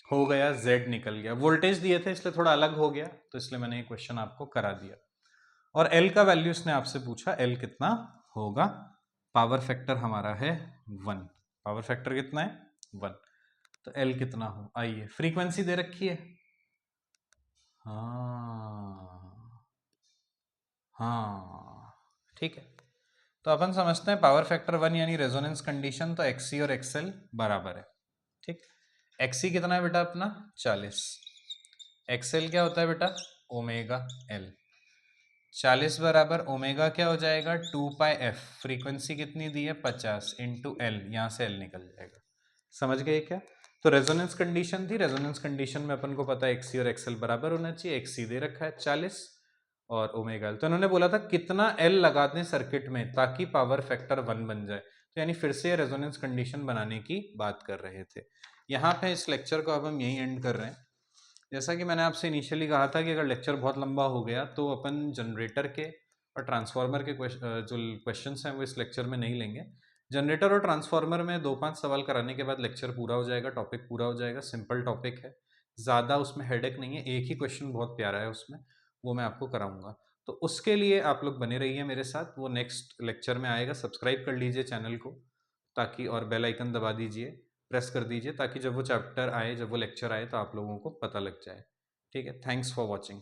हो गया, जेड निकल गया। वोल्टेज दिए थे इसलिए थोड़ा अलग हो गया, तो इसलिए मैंने ये क्वेश्चन आपको करा दिया। और एल का वैल्यू इसने आपसे पूछा, एल कितना होगा। पावर फैक्टर हमारा है 1, पावर फैक्टर कितना है 1, तो एल कितना हो। आइए फ्रीक्वेंसी दे रखी है, हाँ ठीक है। तो अपन समझते हैं पावर फैक्टर 1 यानी रेजोनेंस कंडीशन, तो एक्सी और एक्सएल बराबर है। ठीक, एक्सी कितना है बेटा अपना 40, एक्सएल क्या होता है बेटा ओमेगा एल। 40 बराबर ओमेगा क्या हो जाएगा 2 पाई एफ, फ्रीक्वेंसी कितनी दी है 50 इंटू एल, यहाँ से एल निकल जाएगा। समझ गए क्या? तो रेजोनेंस कंडीशन थी, रेजोनेंस कंडीशन में अपन को पता है एक्सी और एक्सएल बराबर होना चाहिए। एक्सी दे रखा है 40 और ओमेगा एल, तो इन्होंने बोला था कितना एल लगा दें सर्किट में ताकि पावर फैक्टर 1 बन जाए। तो यानी फिर से रेजोनेंस कंडीशन बनाने की बात कर रहे थे। यहाँ पे इस लेक्चर को अब हम यहीं एंड कर रहे हैं। जैसा कि मैंने आपसे इनिशियली कहा था कि अगर लेक्चर बहुत लंबा हो गया तो अपन जनरेटर के और ट्रांसफार्मर के जो क्वेश्चंस हैं वो इस लेक्चर में नहीं लेंगे। जनरेटर और ट्रांसफार्मर में 2-5 सवाल कराने के बाद लेक्चर पूरा हो जाएगा, टॉपिक पूरा हो जाएगा। सिंपल टॉपिक है, ज़्यादा उसमें हेडेक नहीं है, एक ही क्वेश्चन बहुत प्यारा है उसमें, वो मैं आपको कराऊंगा। तो उसके लिए आप लोग बने रहिए मेरे साथ, वो नेक्स्ट लेक्चर में आएगा। सब्सक्राइब कर लीजिए चैनल को ताकि, और बेल आइकन दबा दीजिए, प्रेस कर दीजिए ताकि जब वो चैप्टर आए, जब वो लेक्चर आए तो आप लोगों को पता लग जाए। ठीक है, थैंक्स फॉर वॉचिंग।